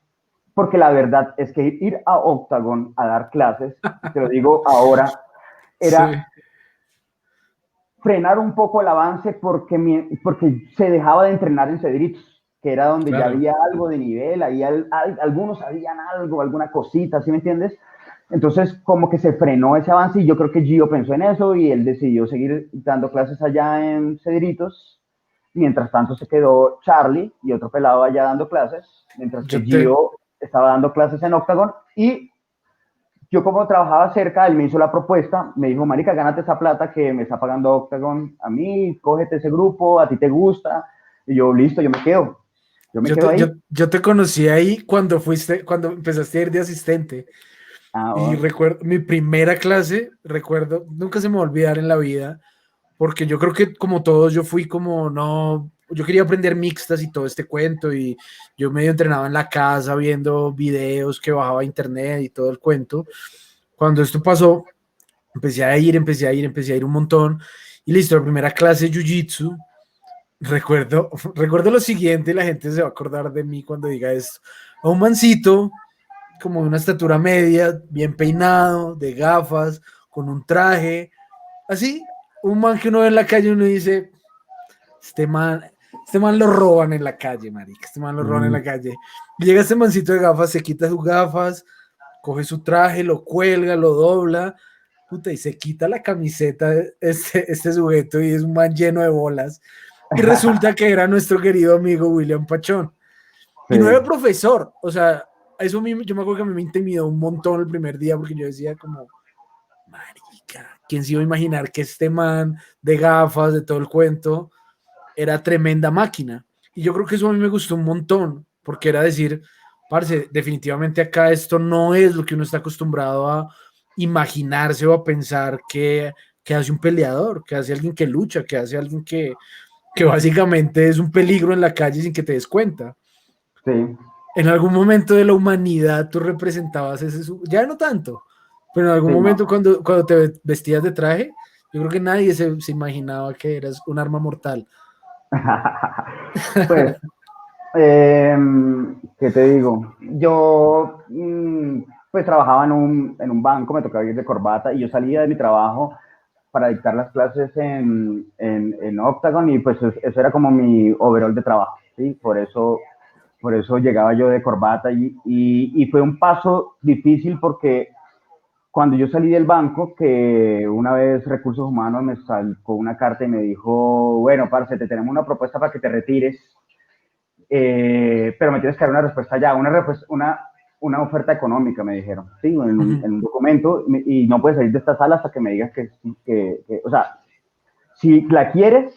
Speaker 2: porque la verdad es que ir a Octagon a dar clases, y te lo digo ahora,
Speaker 1: Sí.
Speaker 2: era frenar un poco el avance porque se dejaba de entrenar en Cedritos, que era donde ya
Speaker 1: Claro.
Speaker 2: había algo de nivel, ahí algunos sabían algo, alguna cosita, ¿sí me entiendes? Entonces, como que se frenó ese avance y yo creo que Gio pensó en eso y él decidió seguir dando clases allá en Cedritos. Mientras tanto se quedó Charlie y otro pelado allá dando clases, mientras que
Speaker 1: Yo te,
Speaker 2: Gio estaba dando clases en Octagon y yo como trabajaba cerca, él me hizo la propuesta, me dijo, marica, gánate esa plata que me está pagando Octagon a mí, cógete ese grupo, a ti te gusta, y yo, listo, yo me quedo ahí.
Speaker 1: yo te conocí ahí cuando empezaste a ir de asistente.
Speaker 2: Ah,
Speaker 1: Y
Speaker 2: oh,
Speaker 1: recuerdo, mi primera clase, recuerdo, nunca se me va a olvidar en la vida, porque yo creo que como todos, yo fui como, no, yo quería aprender mixtas y todo este cuento, y yo medio entrenaba en la casa viendo videos que bajaba a internet y todo el cuento. Cuando esto pasó, empecé a ir un montón, y listo, la primera clase de Jiu-Jitsu, recuerdo lo siguiente, la gente se va a acordar de mí cuando diga esto, a un mancito como de una estatura media, bien peinado, de gafas, con un traje, así, un man que uno ve en la calle y uno dice, este man, este man lo roban en la calle, marica, este man lo roban en
Speaker 2: mm,
Speaker 1: la calle. Y llega este mancito de gafas, se quita sus gafas, coge su traje, lo cuelga, lo dobla, puta, y se quita la camiseta de este sujeto y es un man lleno de bolas. Y resulta que era nuestro querido amigo William Pachón.
Speaker 2: Sí,
Speaker 1: Y no era profesor, o sea, eso mismo, yo me acuerdo que a mí me intimidó un montón el primer día porque yo decía como, marica, ¿quién se iba a imaginar que este man de gafas, de todo el cuento, era tremenda máquina? Y yo creo que eso a mí me gustó un montón, porque era decir, parce, definitivamente acá esto no es lo que uno está acostumbrado a imaginarse o a pensar que hace un peleador, que hace alguien que lucha, que hace alguien que básicamente es un peligro en la calle sin que te des cuenta.
Speaker 2: sí.
Speaker 1: En algún momento de la humanidad tú representabas ese, ya no tanto, pero en algún
Speaker 2: Sí, no.
Speaker 1: momento cuando te vestías de traje, yo creo que nadie se imaginaba que eras un arma mortal.
Speaker 2: Pues, eh, ¿qué te digo? Yo, pues trabajaba en un banco, me tocaba ir de corbata y yo salía de mi trabajo para dictar las clases en Octagon y pues eso era como mi overall de trabajo, ¿sí? Por eso llegaba yo de corbata y fue un paso difícil porque cuando yo salí del banco, que una vez Recursos Humanos me sacó una carta y me dijo, bueno, parce, te tenemos una propuesta para que te retires, pero me tienes que dar una respuesta ya, una oferta económica, me dijeron, sí,
Speaker 1: Ujú.
Speaker 2: en un documento, y no puedes salir de esta sala hasta que me digas o sea, si la quieres,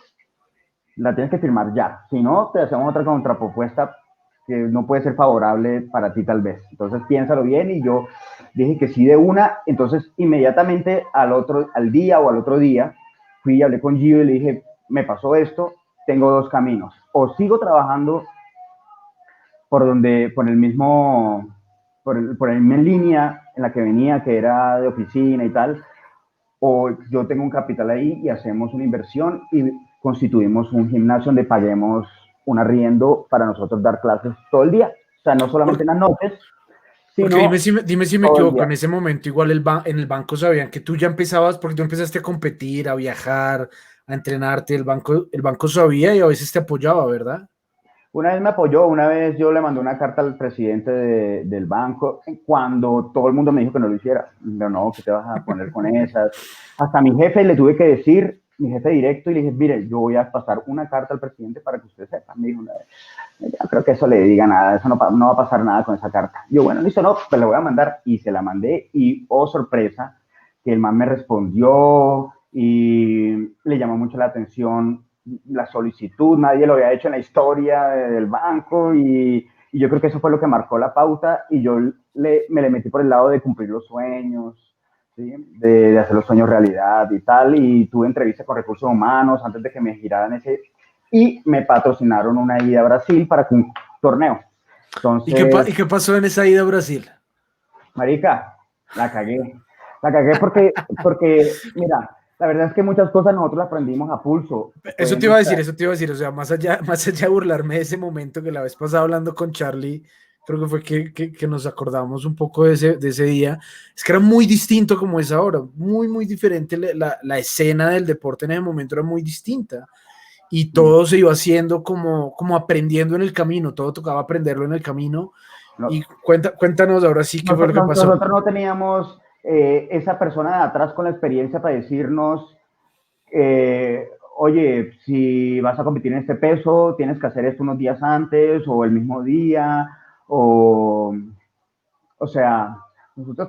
Speaker 2: la tienes que firmar ya, si no, te hacemos otra contrapropuesta que no puede ser favorable para ti tal vez. Entonces piénsalo bien y yo dije que sí de una, entonces inmediatamente al día o al otro día, fui y hablé con Gio y le dije, me pasó esto, tengo dos caminos, o sigo trabajando por el mismo, por la misma línea en la que venía, que era de oficina y tal, o yo tengo un capital ahí y hacemos una inversión y constituimos un gimnasio donde paguemos un arriendo para nosotros dar clases todo el día. O sea, no solamente
Speaker 1: Porque,
Speaker 2: en las noches,
Speaker 1: porque
Speaker 2: sino
Speaker 1: dime si me
Speaker 2: todo el
Speaker 1: equivoco,
Speaker 2: día.
Speaker 1: en ese momento igual en el banco sabían que tú ya empezabas, porque tú empezaste a competir, a viajar, a entrenarte, el banco sabía y a veces te apoyaba, ¿verdad?
Speaker 2: Una vez me apoyó, una vez yo le mandé una carta al presidente del banco cuando todo el mundo me dijo que no lo hiciera. No, no, ¿qué te vas a poner con esas? Hasta mi jefe le tuve que decir, mi jefe directo, y le dije, mire, yo voy a pasar una carta al presidente para que usted sepa. Me dijo, yo creo que eso le diga nada, eso no va a pasar nada con esa carta. Yo, bueno, listo, no, pues le voy a mandar. Y se la mandé y, oh, sorpresa, que el man me respondió y le llamó mucho la atención la solicitud, nadie lo había hecho en la historia del banco y yo creo que eso fue lo que marcó la pauta y yo me le metí por el lado de cumplir los sueños, ¿sí? De hacer los sueños realidad y tal, y tuve entrevista con recursos humanos antes de que me giraran ese, y me patrocinaron una ida a Brasil para un torneo.
Speaker 1: Y
Speaker 2: Entonces,
Speaker 1: qué pasó en esa ida a Brasil?
Speaker 2: marica, la cagué. La cagué porque, mira, la verdad es que muchas cosas nosotros las aprendimos a pulso.
Speaker 1: Eso
Speaker 2: Fue
Speaker 1: te iba a
Speaker 2: nuestra,
Speaker 1: decir, eso te iba a decir, o sea, más allá de burlarme de ese momento que la vez pasada hablando con Charlie, creo que fue que nos acordamos un poco de ese día, es que era muy distinto como es ahora, muy, muy diferente, la escena del deporte en ese momento era muy distinta y todo se iba haciendo como aprendiendo en el camino, todo tocaba aprenderlo en el camino y
Speaker 2: no,
Speaker 1: cuéntanos ahora sí qué fue lo que pasó.
Speaker 2: nosotros no teníamos esa persona de atrás con la experiencia para decirnos, oye, si vas a competir en este peso, tienes que hacer esto unos días antes o el mismo día, o sea, nosotros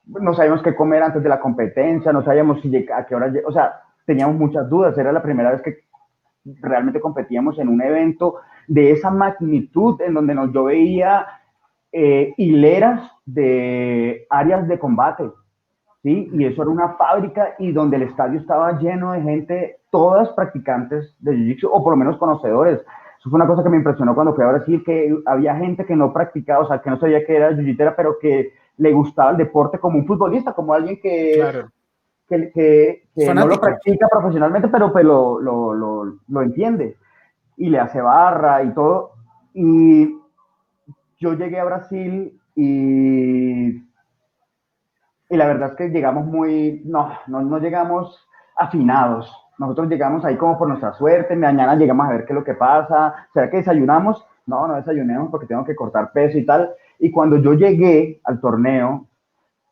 Speaker 2: no sabíamos qué comer antes de la competencia, no sabíamos a qué hora, o sea, teníamos muchas dudas, era la primera vez que realmente competíamos en un evento de esa magnitud en donde yo veía hileras de áreas de combate, ¿sí? Y eso era una fábrica y donde el estadio estaba lleno de gente, todas practicantes de Jiu-Jitsu, o por lo menos conocedores. Eso fue una cosa que me impresionó cuando fui a Brasil, que había gente que no practicaba, o sea, que no sabía que era jiu pero que le gustaba el deporte como un futbolista, como alguien
Speaker 1: Claro,
Speaker 2: que no lo
Speaker 1: fanático.
Speaker 2: practica profesionalmente, pero pues lo entiende y le hace barra y todo. Y yo llegué a Brasil y la verdad es que llegamos no llegamos afinados. nosotros llegamos ahí como por nuestra suerte, mañana llegamos a ver qué es lo que pasa, ¿será que desayunamos? No, no desayunemos porque tengo que cortar peso y tal. Y cuando yo llegué al torneo,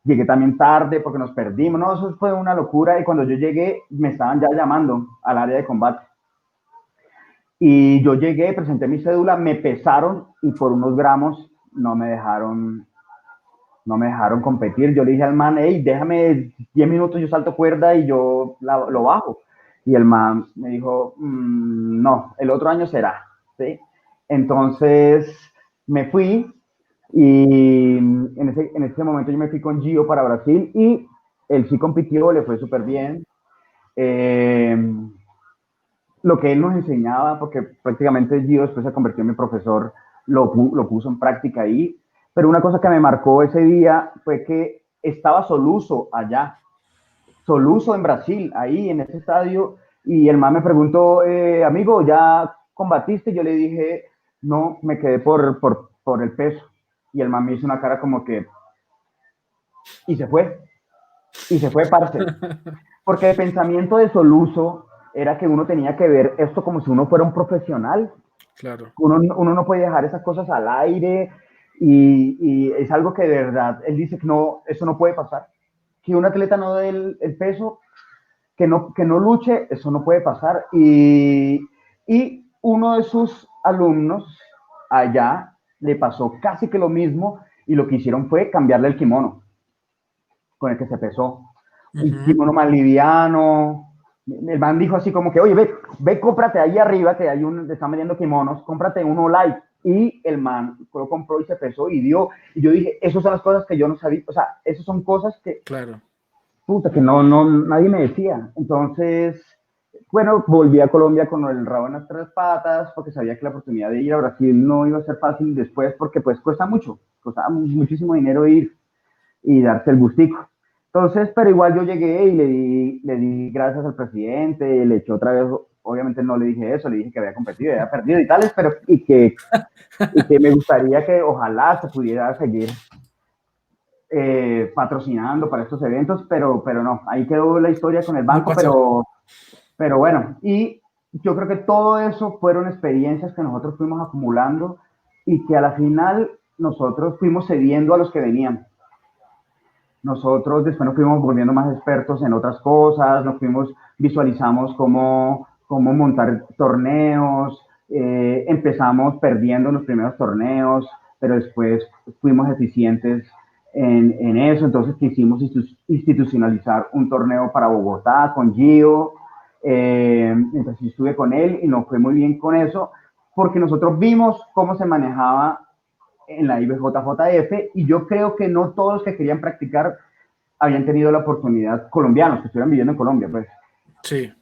Speaker 2: llegué también tarde porque nos perdimos, no, eso fue una locura. Y cuando yo llegué, me estaban ya llamando al área de combate. Y yo llegué, presenté mi cédula, me pesaron y por unos gramos no me dejaron competir. Yo le dije al man, hey, déjame 10 minutos, yo salto cuerda y yo lo bajo. Y el man me dijo, no, el otro año será. ¿Sí? Entonces me fui y en ese momento yo me fui con Gio para Brasil y él sí compitió, le fue súper bien. Eh, lo que él nos enseñaba, porque prácticamente Gio después se convirtió en mi profesor, lo puso en práctica ahí. Pero una cosa que me marcó ese día fue que estaba Soluso allá, Soluso en Brasil, ahí en ese estadio, y el man me preguntó, amigo, ¿ya combatiste? Yo le dije, no, me quedé por el peso. Y el man me hizo una cara como que, y se fue, parce. Porque el pensamiento de Soluso era que uno tenía que ver esto como si uno fuera un profesional.
Speaker 1: Claro.
Speaker 2: Uno no puede dejar esas cosas al aire y es algo que de verdad, él dice que no, eso no puede pasar. Que un atleta no dé el peso, que no luche, eso no puede pasar. Y uno de sus alumnos allá le pasó casi que lo mismo y lo que hicieron fue cambiarle el kimono con el que se pesó. Un kimono más liviano. El man dijo así como que, oye, ve, cómprate ahí arriba, que te están vendiendo kimonos, cómprate uno light. Y el man lo compró y se pesó y dio. Y yo dije, esas son las cosas que yo no sabía. O sea, esas son cosas que,
Speaker 1: Claro.
Speaker 2: puta, que no, nadie me decía. Entonces, bueno, volví a Colombia con el rabo en las tres patas, porque sabía que la oportunidad de ir a Brasil no iba a ser fácil después, porque pues cuesta mucho, cuesta muchísimo dinero ir y darse el gustico. Entonces, pero igual yo llegué y le di gracias al presidente, le eché otra vez, obviamente no le dije eso, le dije que había competido, había perdido y tales, pero y que me gustaría que ojalá se pudiera seguir patrocinando para estos eventos, pero no, ahí quedó la historia con el
Speaker 1: No
Speaker 2: banco,
Speaker 1: pasó.
Speaker 2: pero bueno, y yo creo que todo eso fueron experiencias que nosotros fuimos acumulando y que a la final nosotros fuimos cediendo a los que venían. Nosotros después nos fuimos volviendo más expertos en otras cosas, visualizamos cómo montar torneos, empezamos perdiendo los primeros torneos, pero después fuimos eficientes en eso, entonces quisimos institucionalizar un torneo para Bogotá con Gio, entonces estuve con él y nos fue muy bien con eso, porque nosotros vimos cómo se manejaba en la IBJJF y yo creo que no todos los que querían practicar habían tenido la oportunidad, colombianos que estuvieran viviendo en Colombia, pues,
Speaker 1: Sí.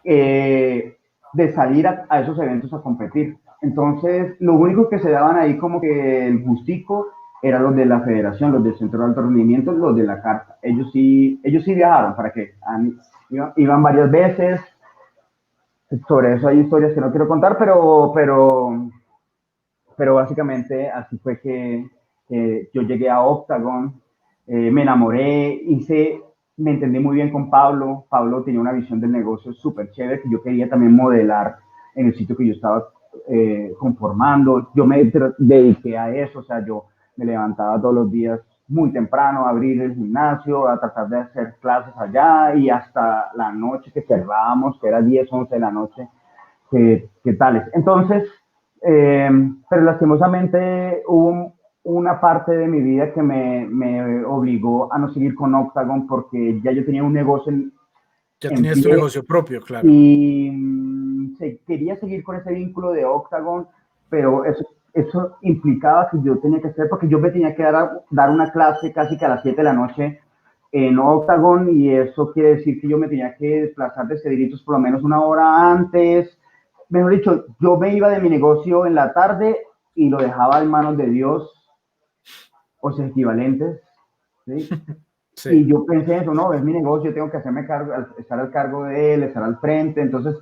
Speaker 2: de salir a esos eventos a competir. Entonces, lo único que se daban ahí como que el gustico eran los de la federación, los del Centro de Alto Rendimiento, los de la carta. Ellos sí viajaron, ¿para qué? Iban varias veces. Sobre eso hay historias que no quiero contar, pero básicamente así fue que yo llegué a Octagon, me enamoré, me entendí muy bien con Pablo. Pablo tenía una visión del negocio súper chévere que yo quería también modelar en el sitio que yo estaba conformando. Yo me dediqué a eso, o sea, yo me levantaba todos los días muy temprano a abrir el gimnasio, a tratar de hacer clases allá y hasta la noche que cerrábamos, que era 10, 11 de la noche, que tales. Entonces, pero lastimosamente hubo una parte de mi vida que me obligó a no seguir con Octagon porque ya yo tenía un negocio
Speaker 1: Ya
Speaker 2: en
Speaker 1: tenías tu
Speaker 2: pie
Speaker 1: negocio propio, claro.
Speaker 2: y quería seguir con ese vínculo de Octagon, pero eso implicaba que yo tenía que hacer, porque yo me tenía que dar una clase casi que a las 7 de la noche en Octagon y eso quiere decir que yo me tenía que desplazar de Cedritos por lo menos una hora antes. Mejor dicho, yo me iba de mi negocio en la tarde y lo dejaba en manos de Dios o sus equivalentes, ¿sí?
Speaker 1: Sí.
Speaker 2: Y yo pensé eso, no, es mi negocio, tengo que hacerme cargo, estar al cargo de él, estar al frente. Entonces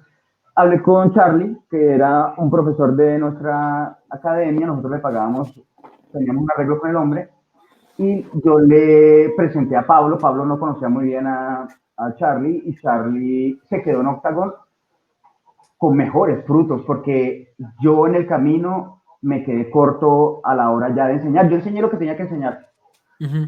Speaker 2: hablé con Charlie, que era un profesor de nuestra academia, nosotros le pagábamos, teníamos un arreglo con el hombre, y yo le presenté a Pablo. Pablo no conocía muy bien a Charlie y Charlie se quedó en Octagon con mejores frutos, porque yo en el camino me quedé corto a la hora ya de enseñar. Yo enseñé lo que tenía que enseñar,
Speaker 1: Ujú.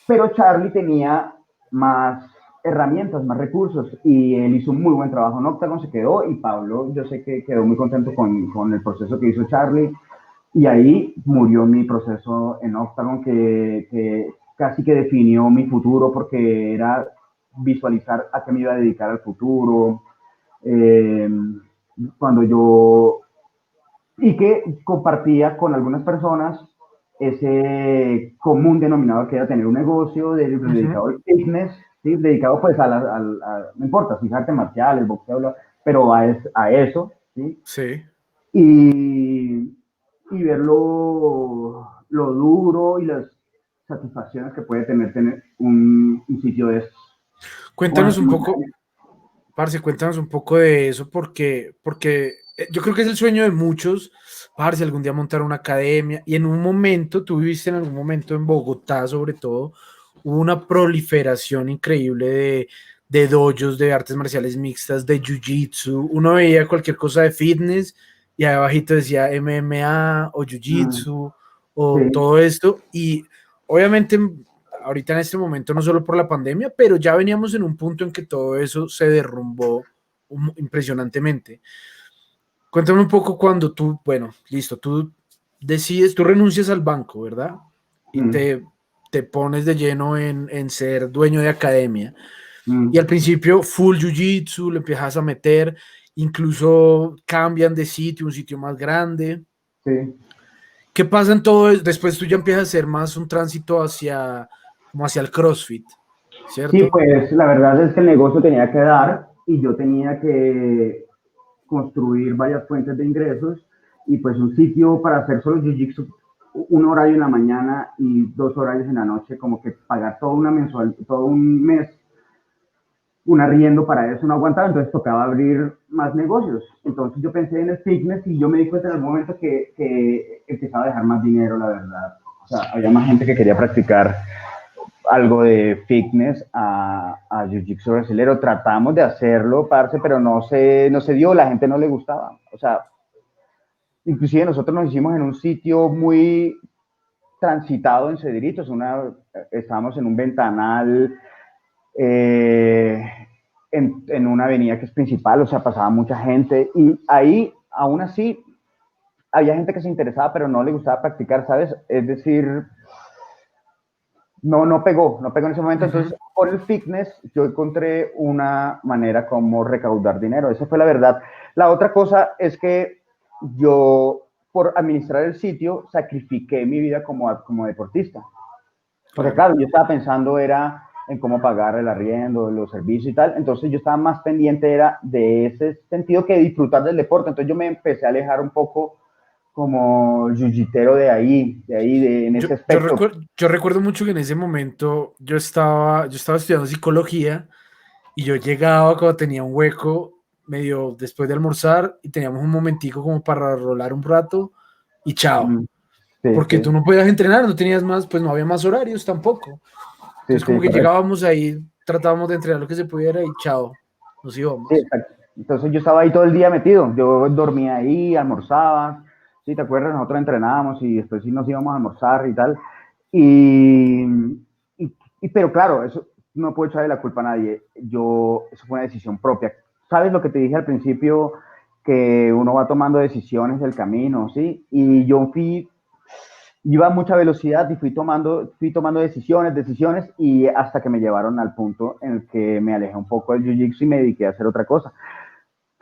Speaker 2: pero Charlie tenía más herramientas, más recursos, y él hizo un muy buen trabajo en Octagon, se quedó, y Pablo, yo sé que quedó muy contento con el proceso que hizo Charlie, y ahí murió mi proceso en Octagon, que casi que definió mi futuro, porque era visualizar a qué me iba a dedicar al futuro, eh, cuando yo, y que compartía con algunas personas ese común denominador que era tener un negocio
Speaker 1: Ujú.
Speaker 2: dedicado al fitness, ¿sí? Dedicado pues no importa, si es artes marciales, boxeo, pero a eso, ¿sí?
Speaker 1: Sí.
Speaker 2: Y, y ver lo duro y las satisfacciones que puede tener un sitio de estos. Bueno,
Speaker 1: Cuéntanos un poco, parce, cuéntanos un poco de eso, porque yo creo que es el sueño de muchos, parce, algún día montar una academia. Y en un momento, tú viviste en algún momento en Bogotá, sobre todo, hubo una proliferación increíble de dojos de artes marciales mixtas, de jiu-jitsu. Uno veía cualquier cosa de fitness y ahí abajito decía MMA o jiu-jitsu o
Speaker 2: sí,
Speaker 1: todo esto. Y obviamente ahorita en este momento, no solo por la pandemia, pero ya veníamos en un punto en que todo eso se derrumbó impresionantemente. Cuéntame un poco cuando tú, bueno, listo, tú decides, tú renuncias al banco, ¿verdad? Y
Speaker 2: mm,
Speaker 1: te pones de lleno en ser dueño de academia. Y al
Speaker 2: mm,
Speaker 1: principio, full jiu-jitsu, le empiezas a meter, incluso cambian de sitio, un sitio más grande.
Speaker 2: sí.
Speaker 1: ¿Qué pasa en todo eso? Después tú ya empiezas a hacer más un tránsito hacia, como hacia el CrossFit,
Speaker 2: Sí,
Speaker 1: ¿cierto?
Speaker 2: pues la verdad es que el negocio tenía que dar y yo tenía que construir varias fuentes de ingresos y pues un sitio para hacer solo jiu-jitsu, un horario en la mañana y 2 horarios en la noche, como que pagar toda una mensual, todo un mes, un arriendo para eso no aguantaba, entonces tocaba abrir más negocios. Entonces yo pensé en el fitness y yo me di cuenta en algún momento que empezaba a dejar más dinero, la verdad. O sea, había más gente que quería practicar algo de fitness a Jiu-Jitsu brasilero. Tratamos de hacerlo, parce, pero no se dio, la gente no le gustaba. O sea, inclusive nosotros nos hicimos en un sitio muy transitado en Cedritos, estábamos en un ventanal, eh, en una avenida que es principal, o sea, pasaba mucha gente y ahí, aún así, había gente que se interesaba, pero no le gustaba practicar, ¿sabes? Es decir, no pegó en ese momento.
Speaker 1: Ujú.
Speaker 2: Entonces, por el fitness, yo encontré una manera como recaudar dinero. Esa fue la verdad. La otra cosa es que yo, por administrar el sitio, sacrifiqué mi vida como deportista. Porque
Speaker 1: Claro.
Speaker 2: claro, yo estaba pensando era en cómo pagar el arriendo, los servicios y tal. Entonces yo estaba más pendiente era de ese sentido que disfrutar del deporte. Entonces yo me empecé a alejar un poco como jiu-jitero en ese aspecto.
Speaker 1: Yo recuerdo mucho que en ese momento yo estaba estudiando psicología y yo llegaba cuando tenía un hueco medio después de almorzar y teníamos un momentico como para rolar un rato y chao.
Speaker 2: Mm, sí,
Speaker 1: Porque tú
Speaker 2: sí,
Speaker 1: no podías entrenar, no tenías más, pues no había más horarios tampoco.
Speaker 2: sí,
Speaker 1: Entonces
Speaker 2: sí,
Speaker 1: como que
Speaker 2: correcto.
Speaker 1: llegábamos ahí, tratábamos de entrenar lo que se pudiera y chao, nos
Speaker 2: Sí,
Speaker 1: íbamos.
Speaker 2: exacto. Entonces yo estaba ahí todo el día metido. Yo dormía ahí, almorzaba. Sí, ¿te acuerdas? Nosotros entrenábamos y después sí nos íbamos a almorzar y tal. Y, pero claro, eso no puedo echarle la culpa a nadie. Eso fue una decisión propia. ¿Sabes lo que te dije al principio? Que uno va tomando decisiones del camino, ¿sí? Y yo iba a mucha velocidad y fui tomando decisiones y hasta que me llevaron al punto en el que me alejé un poco del jiu-jitsu y me dediqué a hacer otra cosa.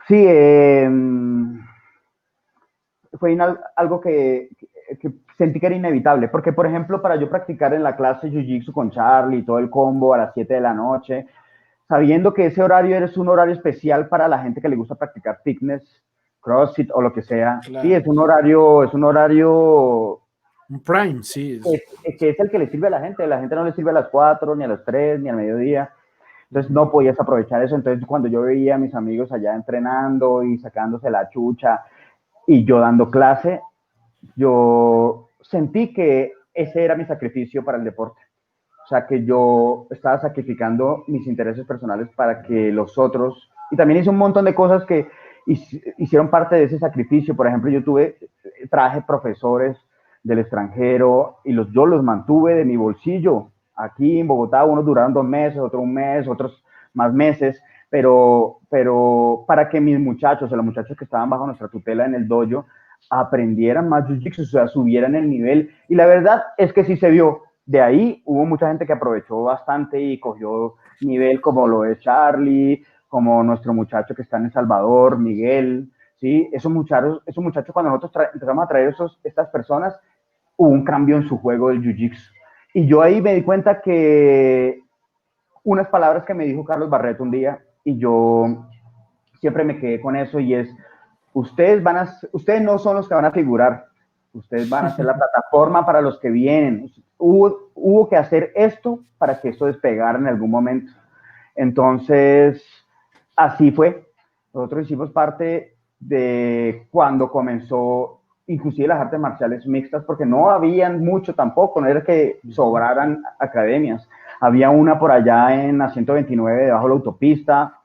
Speaker 2: Sí, fue algo que sentí que era inevitable, porque por ejemplo, para yo practicar en la clase Jiu-Jitsu con Charlie, todo el combo a las 7 de la noche, sabiendo que ese horario es un horario especial para la gente que le gusta practicar fitness, CrossFit o lo que sea. Sí,
Speaker 1: Claro.
Speaker 2: es un horario
Speaker 1: Un Prime, sí.
Speaker 2: que es el que le sirve a la gente no le sirve a las 4, ni a las 3, ni al mediodía. Entonces
Speaker 1: Ujú.
Speaker 2: no podías aprovechar eso. Entonces cuando yo veía a mis amigos allá entrenando y sacándose la chucha y yo dando clase, yo sentí que ese era mi sacrificio para el deporte. O sea, que yo estaba sacrificando mis intereses personales para que los otros, y también hice un montón de cosas que hicieron parte de ese sacrificio. Por ejemplo, traje profesores del extranjero y yo los mantuve de mi bolsillo. Aquí en Bogotá, unos duraron 2 meses, otros un mes, otros más meses, pero para que mis muchachos, o los muchachos que estaban bajo nuestra tutela en el dojo, aprendieran más jiu-jitsu, o sea, subieran el nivel. Y la verdad es que sí se vio. De ahí hubo mucha gente que aprovechó bastante y cogió nivel, como lo es Charlie, como nuestro muchacho que está en El Salvador, Miguel, ¿sí? Esos muchachos cuando nosotros empezamos a traer estas personas, hubo un cambio en su juego del jiu-jitsu. Y yo ahí me di cuenta que unas palabras que me dijo Carlos Barreto un día, y yo siempre me quedé con eso, y es, ustedes no son los que van a figurar, ustedes van a ser la plataforma para los que vienen. Hubo que hacer esto para que esto despegara en algún momento. Entonces, así fue. Nosotros hicimos parte de cuando comenzó inclusive las artes marciales mixtas, porque no habían mucho tampoco, no era que sobraran academias. Había una por allá en la 129, debajo de la autopista,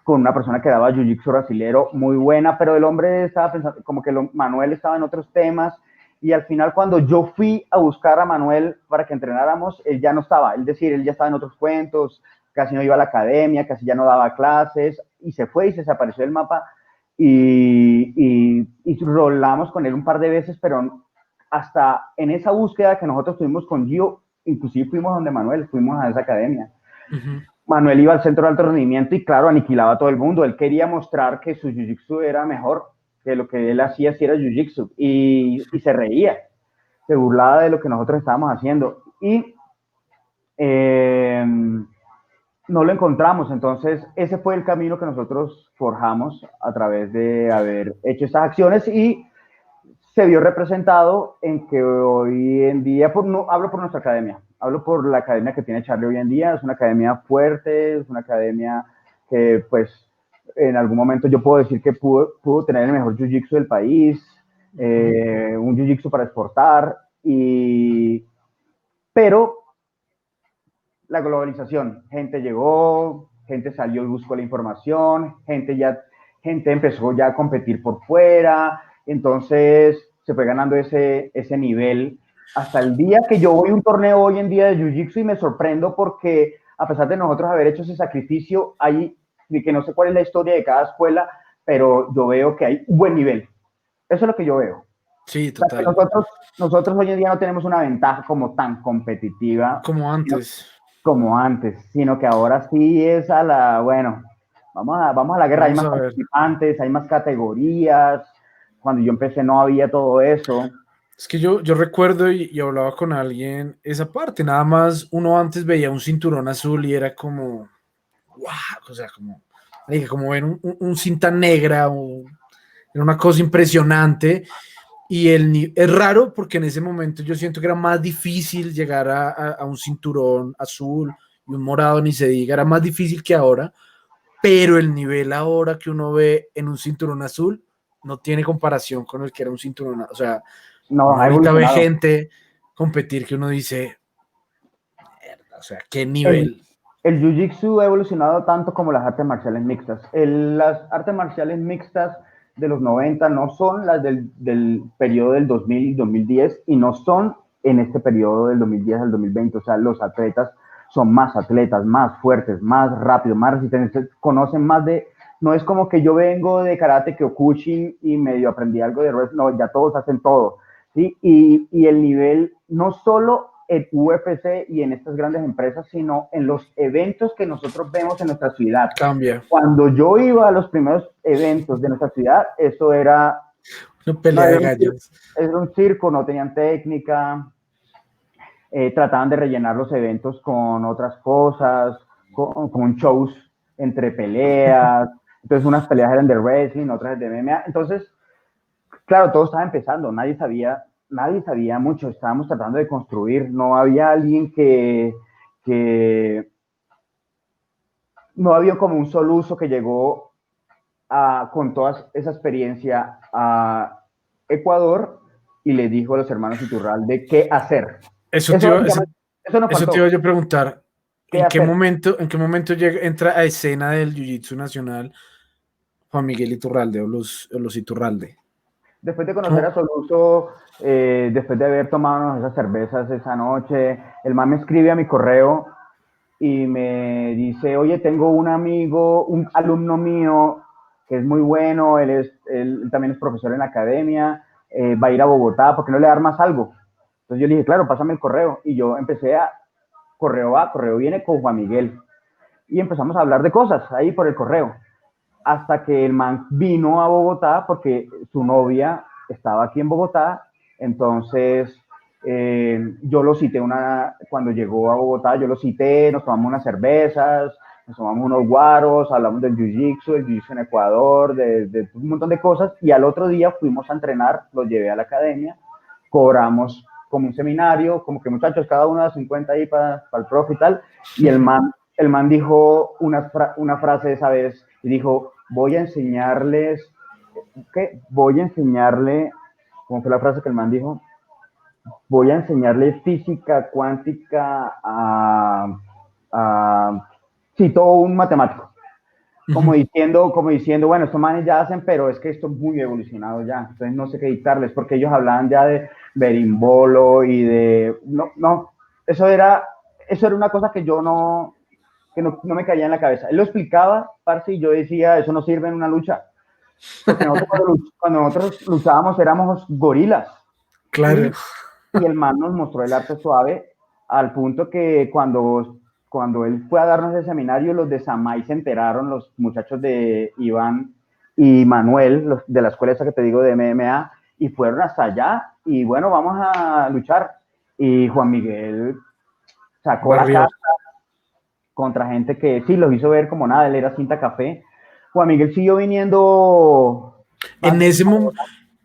Speaker 2: con una persona que daba jiu-jitsu brasilero muy buena, pero el hombre estaba pensando, como que Manuel estaba en otros temas, y al final cuando yo fui a buscar a Manuel para que entrenáramos, él ya no estaba, él ya estaba en otros cuentos, casi no iba a la academia, casi ya no daba clases, y se fue y se desapareció del mapa, y rolamos con él un par de veces, pero hasta en esa búsqueda que nosotros tuvimos con Gio, inclusive fuimos donde Manuel, fuimos a esa academia. Manuel iba al centro de alto rendimiento y claro, aniquilaba a todo el mundo. Él quería mostrar que su jiu-jitsu era mejor, que lo que él hacía sí era jiu-jitsu, y se reía, se burlaba de lo que nosotros estábamos haciendo. Y no lo encontramos. Entonces, ese fue el camino que nosotros forjamos a través de haber hecho estas acciones, y se vio representado en que hoy en día, no hablo por nuestra academia, hablo por la academia que tiene Charlie hoy en día. Es una academia fuerte, es una academia que pues en algún momento yo puedo decir que pudo tener el mejor jiu-jitsu del país, un jiu-jitsu para exportar, pero la globalización, gente llegó, gente salió y buscó la información, gente empezó ya a competir por fuera, entonces se fue ganando ese nivel hasta el día que yo voy a un torneo hoy en día de Jiu-Jitsu y me sorprendo porque a pesar de nosotros haber hecho ese sacrificio, que no sé cuál es la historia de cada escuela, pero yo veo que hay un buen nivel. Eso es lo que yo veo.
Speaker 1: Sí,
Speaker 2: O sea, que
Speaker 1: total.
Speaker 2: nosotros hoy en día no tenemos una ventaja como tan competitiva,
Speaker 1: Como
Speaker 2: sino
Speaker 1: antes.
Speaker 2: como antes, sino que ahora sí es bueno, vamos a la guerra, hay
Speaker 1: Vamos
Speaker 2: más
Speaker 1: a ver.
Speaker 2: participantes, hay más categorías. Cuando yo empecé no había todo eso.
Speaker 1: Es que yo recuerdo y hablaba con alguien esa parte, nada más uno antes veía un cinturón azul y era como, wow, o sea, como ver un cinta negra, era una cosa impresionante. Y es raro porque en ese momento yo siento que era más difícil llegar a un cinturón azul y un morado, ni se diga, era más difícil que ahora, pero el nivel ahora que uno ve en un cinturón azul no tiene comparación con el que era un cinturón, o sea,
Speaker 2: No,
Speaker 1: uno
Speaker 2: ha
Speaker 1: ahorita ve
Speaker 2: evolucionado.
Speaker 1: gente competir que uno dice, o sea, qué
Speaker 2: El,
Speaker 1: nivel.
Speaker 2: el Jiu-Jitsu ha evolucionado tanto como las artes marciales mixtas. Las artes marciales mixtas de los 90 no son las del periodo del 2000 y 2010, y no son en este periodo del 2010 al 2020. O sea, los atletas son más atletas, más fuertes, más rápidos, más resistentes, conocen más de... No es como que yo vengo de karate kyokushin y medio aprendí algo de wrestling, no, ya todos hacen todo, ¿sí? Y el nivel no solo en UFC y en estas grandes empresas, sino en los eventos que nosotros vemos en nuestra ciudad.
Speaker 1: Cambia.
Speaker 2: Cuando yo iba a los primeros eventos de nuestra ciudad, eso era,
Speaker 1: Una
Speaker 2: no,
Speaker 1: pelea de gallos.
Speaker 2: era un circo, no tenían técnica, trataban de rellenar los eventos con otras cosas, con shows entre peleas. Entonces unas peleas eran de wrestling, otras de MMA. Entonces, claro, todo estaba empezando, nadie sabía mucho, estábamos tratando de construir, no había alguien que no había como un soluso que llegó con toda esa experiencia a Ecuador y le dijo a los hermanos Iturralde qué hacer.
Speaker 1: Eso te
Speaker 2: Eso
Speaker 1: iba, eso,
Speaker 2: básicamente, Eso nos
Speaker 1: Eso te
Speaker 2: faltó.
Speaker 1: iba yo a preguntar,
Speaker 2: ¿Qué hacer?
Speaker 1: en qué momento entra a escena del Jiu-Jitsu nacional Juan Miguel Iturralde o los Iturralde?
Speaker 2: Después de conocer a
Speaker 1: ¿Cómo?
Speaker 2: Soluso, después de haber tomado esas cervezas esa noche, el man me escribe a mi correo y me dice, oye, tengo un amigo, un alumno mío que es muy bueno, él también es profesor en la academia, va a ir a Bogotá, ¿por qué no le armas algo? Entonces yo le dije, claro, pásame el correo. Y yo empecé a, correo va, correo viene con Juan Miguel. Y empezamos a hablar de cosas ahí por el correo. Hasta que el man vino a Bogotá porque su novia estaba aquí en Bogotá. Entonces yo lo cité cuando llegó a Bogotá, yo lo cité, nos tomamos unas cervezas, nos tomamos unos guaros, hablamos del jiu-jitsu en Ecuador, de un montón de cosas. Y al otro día fuimos a entrenar, lo llevé a la academia, cobramos como un seminario, como que muchachos, cada uno da 50 ahí para el profe y tal. Y el man dijo una frase esa vez y dijo, voy a enseñarles, ¿qué? Voy a enseñarle, ¿cómo fue la frase que el man dijo? Voy a enseñarle física cuántica a sí, todo un matemático. Como diciendo, bueno, estos manes ya hacen, pero es que esto es muy evolucionado ya, entonces no sé qué dictarles, porque ellos hablaban ya de berimbolo y de, no, eso era una cosa que yo no me caía en la cabeza. Él lo explicaba, parce, y yo decía, eso no sirve en una lucha, porque nosotros cuando nosotros luchábamos éramos gorilas,
Speaker 1: Claro.
Speaker 2: y el man nos mostró el arte suave al punto que cuando él fue a darnos el seminario, los de Samay se enteraron, los muchachos de Iván y Manuel, los de la escuela esa que te digo de MMA, y fueron hasta allá y bueno, vamos a luchar. Y Juan Miguel sacó la
Speaker 1: Barrió.
Speaker 2: cara contra gente que sí los hizo ver como nada, él era cinta café. Juan Miguel siguió viniendo más
Speaker 1: En
Speaker 2: veces.
Speaker 1: ese,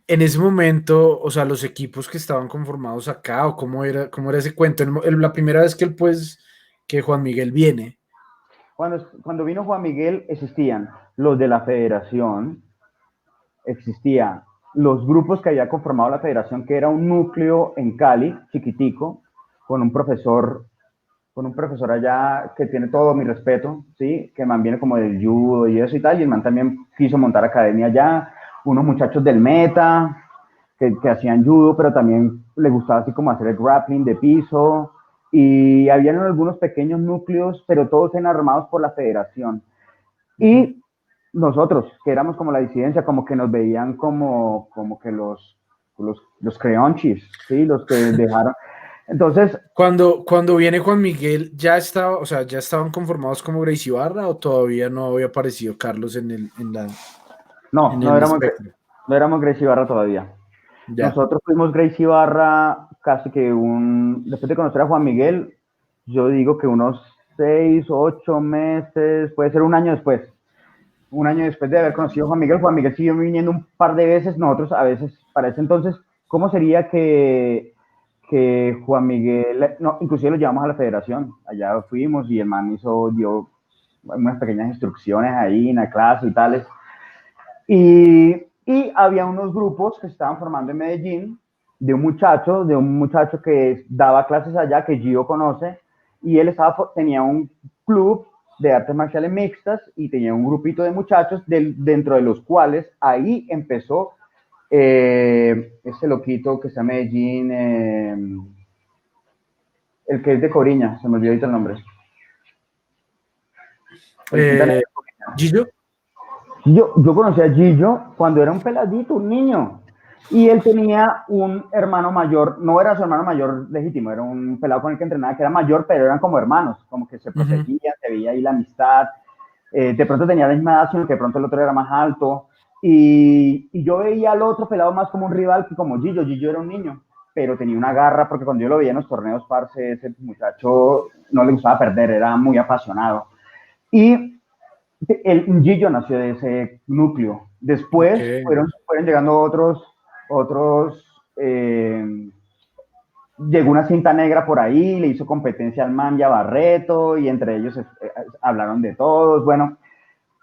Speaker 1: en ese momento, o sea, los equipos que estaban conformados acá, o cómo era ese cuento, la primera vez que él, pues, que Juan Miguel viene.
Speaker 2: Cuando vino Juan Miguel existían los de la federación, existían los grupos que había conformado la federación, que era un núcleo en Cali, chiquitico, con un profesor, con un profesor allá que tiene todo mi respeto, ¿sí? Que man viene como del judo y eso y tal, y el man también quiso montar academia allá, unos muchachos del Meta, que hacían judo, pero también le gustaba así como hacer el grappling de piso, y habían algunos pequeños núcleos, pero todos eran armados por la federación.
Speaker 1: Ujú.
Speaker 2: Y nosotros, que éramos como la disidencia, como que nos veían como que los creonchis, ¿sí? Los que dejaron. Entonces,
Speaker 1: Cuando viene Juan Miguel, ¿ya estaba, o sea, ya estaban conformados como Gracie Barra o todavía no había aparecido Carlos
Speaker 2: no,
Speaker 1: en el espectro?
Speaker 2: no éramos Gracie Barra todavía.
Speaker 1: Ya.
Speaker 2: Nosotros fuimos Gracie Barra casi que después de conocer a Juan Miguel, yo digo que unos 6, 8 meses, puede ser un año después. Un año después de haber conocido a Juan Miguel siguió viniendo un par de veces, nosotros a veces, para ese entonces, ¿cómo sería que Juan Miguel, no, inclusive lo llevamos a la federación, allá fuimos y el man dio unas pequeñas instrucciones ahí en la clase y tales, y había unos grupos que se estaban formando en Medellín, de un muchacho que daba clases allá, que Gio conoce, y él tenía un club de artes marciales mixtas y tenía un grupito de muchachos dentro de los cuales ahí empezó ese loquito que está en Medellín, el que es de Coriña, se me olvidó ahorita el nombre. El cinta negra
Speaker 1: Eh,
Speaker 2: de Coriña.
Speaker 1: Gillo,
Speaker 2: Yo conocí a Gillo cuando era un peladito, un niño. Y él tenía un hermano mayor, no era su hermano mayor legítimo, era un pelado con el que entrenaba que era mayor, pero eran como hermanos, como que se
Speaker 1: ujú.
Speaker 2: protegían, se veía ahí la amistad. De pronto tenía la misma edad, sino que de pronto el otro era más alto. Y yo veía al otro pelado más como un rival que como Gillo. Gillo era un niño, pero tenía una garra, porque cuando yo lo veía en los torneos, parce, ese muchacho no le gustaba perder, era muy apasionado. Y el Gillo nació de ese núcleo.
Speaker 1: Ok.
Speaker 2: Después fueron llegando otros llegó una cinta negra por ahí, le hizo competencia al man y a Barreto, y entre ellos hablaron de todos, bueno,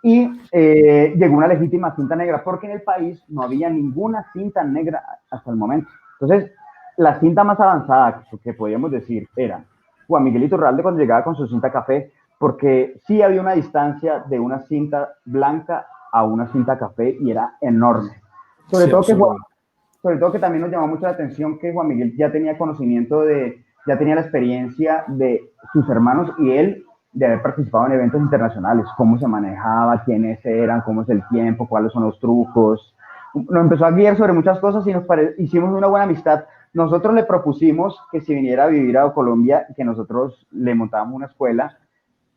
Speaker 2: y llegó una legítima cinta negra, porque en el país no había ninguna cinta negra hasta el momento. Entonces, la cinta más avanzada que podíamos decir era Juan Miguel Iturralde cuando llegaba con su cinta café, porque sí había una distancia de una cinta blanca a una cinta café y era enorme. Sobre
Speaker 1: Sí,
Speaker 2: todo que,
Speaker 1: absurdo.
Speaker 2: sobre todo que también nos llamó mucho la atención que Juan Miguel ya tenía conocimiento ya tenía la experiencia de sus hermanos y él de haber participado en eventos internacionales, cómo se manejaba, quiénes eran, cómo es el tiempo, cuáles son los trucos. Nos empezó a guiar sobre muchas cosas y hicimos una buena amistad. Nosotros le propusimos que si viniera a vivir a Colombia, que nosotros le montábamos una escuela,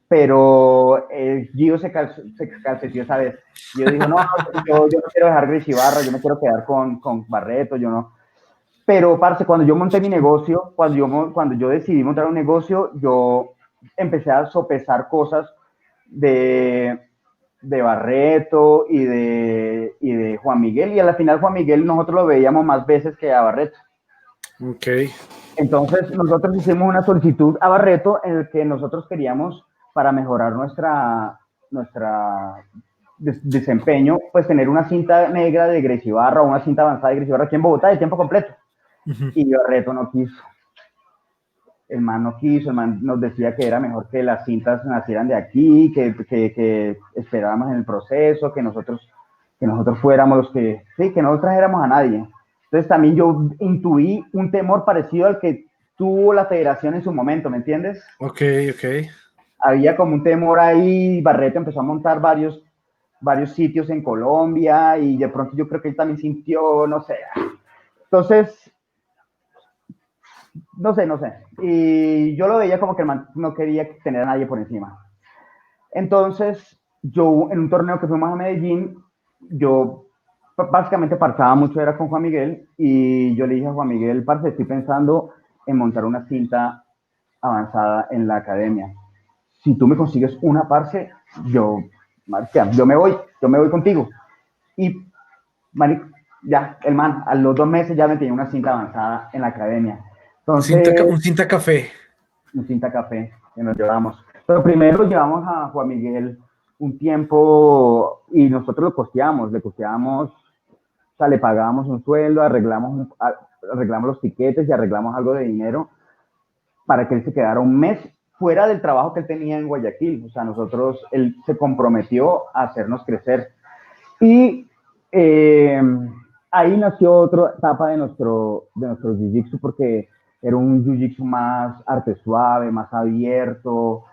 Speaker 2: pero Gio se calceteó esa vez. Gio dijo, no, yo no quiero dejar Gris Ibarra, yo me quiero quedar con Barreto, yo no. Pero, parce, cuando yo monté mi negocio, cuando yo decidí montar un negocio, yo empecé a sopesar cosas de, de Barreto y de Juan Miguel, y a la final Juan Miguel nosotros lo veíamos más veces que a Barreto.
Speaker 1: Ok.
Speaker 2: Entonces nosotros hicimos una solicitud a Barreto en el que nosotros queríamos, para mejorar nuestra desempeño, pues tener una cinta negra de Gracie Ibarra o una cinta avanzada de Gracie Ibarra aquí en Bogotá de tiempo completo. Y Barreto no quiso. El man no quiso, el man nos decía que era mejor que las cintas nacieran de aquí, que esperáramos en el proceso, que nosotros fuéramos los que, sí, que no trajéramos a nadie. Entonces también yo intuí un temor parecido al que tuvo la federación en su momento, ¿me entiendes?
Speaker 1: Ok, ok.
Speaker 2: Había como un temor ahí, Barreto empezó a montar varios sitios en Colombia y de pronto yo creo que él también sintió, no sé. Entonces, no sé. Y yo lo veía como que el man no quería tener a nadie por encima. Entonces, yo en un torneo que fuimos a Medellín, yo básicamente parchaba mucho, era con Juan Miguel, y yo le dije a Juan Miguel, parce, estoy pensando en montar una cinta avanzada en la academia. Si tú me consigues una, parce, yo me voy contigo. Y, marico, ya, el man, a los 2 meses ya me tenía una cinta avanzada en la academia. Entonces,
Speaker 1: Un cinta café.
Speaker 2: un cinta café que nos llevamos. Pero primero llevamos a Juan Miguel un tiempo y nosotros le costeábamos, o sea, le pagábamos un sueldo, arreglamos los tiquetes y arreglamos algo de dinero para que él se quedara un mes fuera del trabajo que él tenía en Guayaquil. O sea, él se comprometió a hacernos crecer. Y eh, ahí nació otra etapa de nuestro jiu-jitsu, porque era un jiu-jitsu más arte suave, más abierto,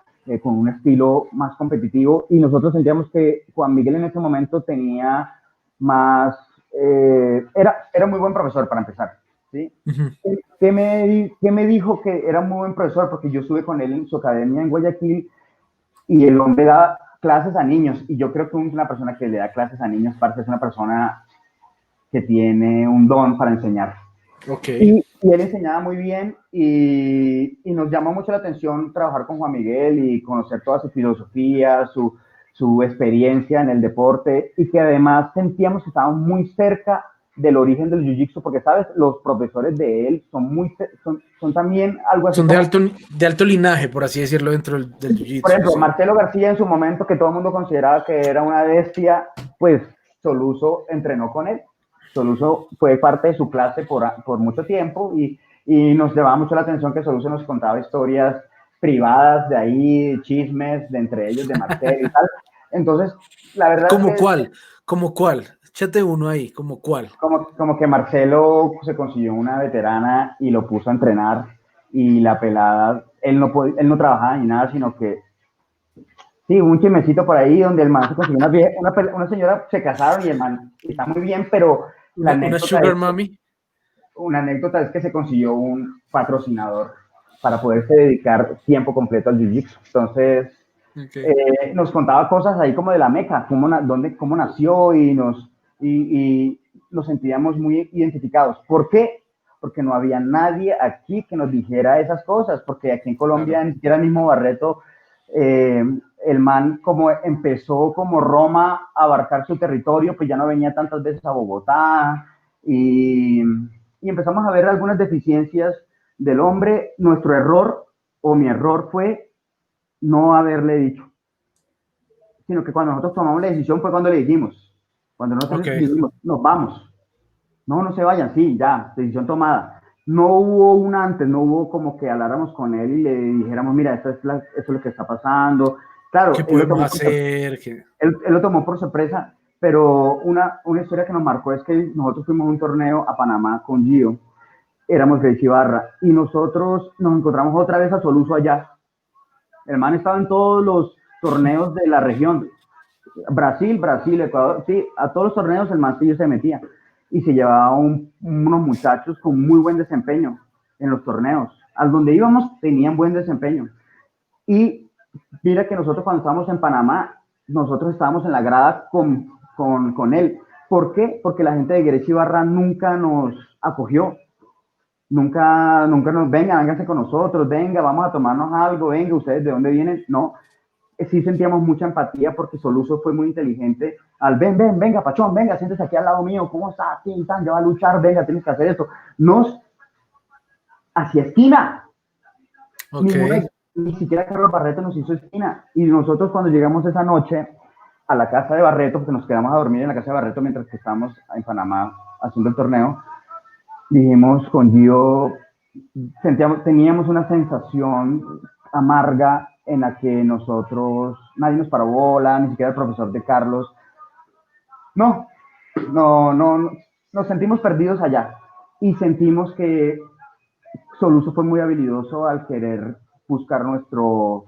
Speaker 2: con un estilo más competitivo, y nosotros sentíamos que Juan Miguel en ese momento tenía más, era muy buen profesor para empezar, ¿sí?
Speaker 1: Ujú.
Speaker 2: ¿Qué me dijo que era muy buen profesor? Porque yo estuve con él en su academia en Guayaquil y el hombre da clases a niños, y yo creo que una persona que le da clases a niños, parce, es una persona que tiene un don para enseñar.
Speaker 1: Ok.
Speaker 2: Y él enseñaba muy bien y nos llamó mucho la atención trabajar con Juan Miguel y conocer toda su filosofía, su experiencia en el deporte, y que además sentíamos que estábamos muy cerca del origen del jiu-jitsu, porque, ¿sabes? Los profesores de él son también algo así
Speaker 1: Son
Speaker 2: como,
Speaker 1: de alto linaje, por así decirlo, dentro del
Speaker 2: por
Speaker 1: jiu-jitsu,
Speaker 2: ejemplo,
Speaker 1: sí.
Speaker 2: Marcelo García en su momento, que todo el mundo consideraba que era una bestia, pues Soluso entrenó con él. Soluso fue parte de su clase por mucho tiempo, y nos llamaba mucho la atención que Soluso nos contaba historias privadas de ahí, chismes de entre ellos, de Marcelo y tal. Entonces, la verdad es
Speaker 1: ¿Cómo
Speaker 2: que
Speaker 1: cuál? ¿Cómo cuál? Échate uno ahí, ¿cómo cuál?
Speaker 2: como que Marcelo se consiguió una veterana y lo puso a entrenar, y la pelada, él no trabajaba ni nada, sino que sí, un chismecito por ahí donde el man se consiguió una señora, se casaron y el man está muy bien, pero la
Speaker 1: Una
Speaker 2: anécdota
Speaker 1: sugar
Speaker 2: es,
Speaker 1: mami?
Speaker 2: una anécdota es que se consiguió un patrocinador para poderse dedicar tiempo completo al jiu-jitsu. Entonces,
Speaker 1: Ok.
Speaker 2: nos contaba cosas ahí como de la Meca, cómo nació, y nos sentíamos muy identificados. ¿Por qué? Porque no había nadie aquí que nos dijera esas cosas, porque aquí en Colombia
Speaker 1: Claro.
Speaker 2: ni siquiera el mismo Barreto, eh, el man como empezó como Roma a abarcar su territorio, pues ya no venía tantas veces a Bogotá, y empezamos a ver algunas deficiencias del hombre. Nuestro error, o mi error, fue no haberle dicho, sino que cuando nosotros tomamos la decisión fue cuando le dijimos, cuando
Speaker 1: Ok.
Speaker 2: nosotros dijimos, nos vamos, no se vayan, sí, ya, decisión tomada. no hubo un antes, no hubo como que habláramos con él y le dijéramos, mira, esto es lo que está pasando.
Speaker 1: ¿Qué
Speaker 2: Claro,
Speaker 1: podemos hacer?
Speaker 2: él lo tomó por sorpresa, pero una historia que nos marcó es que nosotros fuimos a un torneo a Panamá con Gio, éramos de Ibarra, y nosotros nos encontramos otra vez a Soluso allá. El man estaba en todos los torneos de la región, Brasil, Ecuador, sí, a todos los torneos el man se metía y se llevaba unos muchachos con muy buen desempeño en los torneos. Al donde íbamos tenían buen desempeño. Y mira que nosotros cuando estábamos en Panamá, nosotros estábamos en la grada con él. ¿Por qué? Porque la gente de Guerechi Barra nunca nos acogió. Nunca nos, venga, vénganse con nosotros, venga, vamos a tomarnos algo, venga, ustedes de dónde vienen. No, sí sentíamos mucha empatía porque Soluso fue muy inteligente al venga, Pachón, venga, siéntese aquí al lado mío, ¿cómo está? Ya va a luchar, venga, tienes que hacer esto. Nos hacía esquina.
Speaker 1: Ok.
Speaker 2: Ninguna, ni siquiera Carlos Barreto nos hizo esquina. Y nosotros cuando llegamos esa noche a la casa de Barreto, porque nos quedamos a dormir en la casa de Barreto mientras que estábamos en Panamá haciendo el torneo, dijimos con Gio, teníamos una sensación amarga en la que nosotros, nadie nos paró bola, ni siquiera el profesor de Carlos. No, no, nos sentimos perdidos allá y sentimos que Soluso fue muy habilidoso al querer buscar nuestro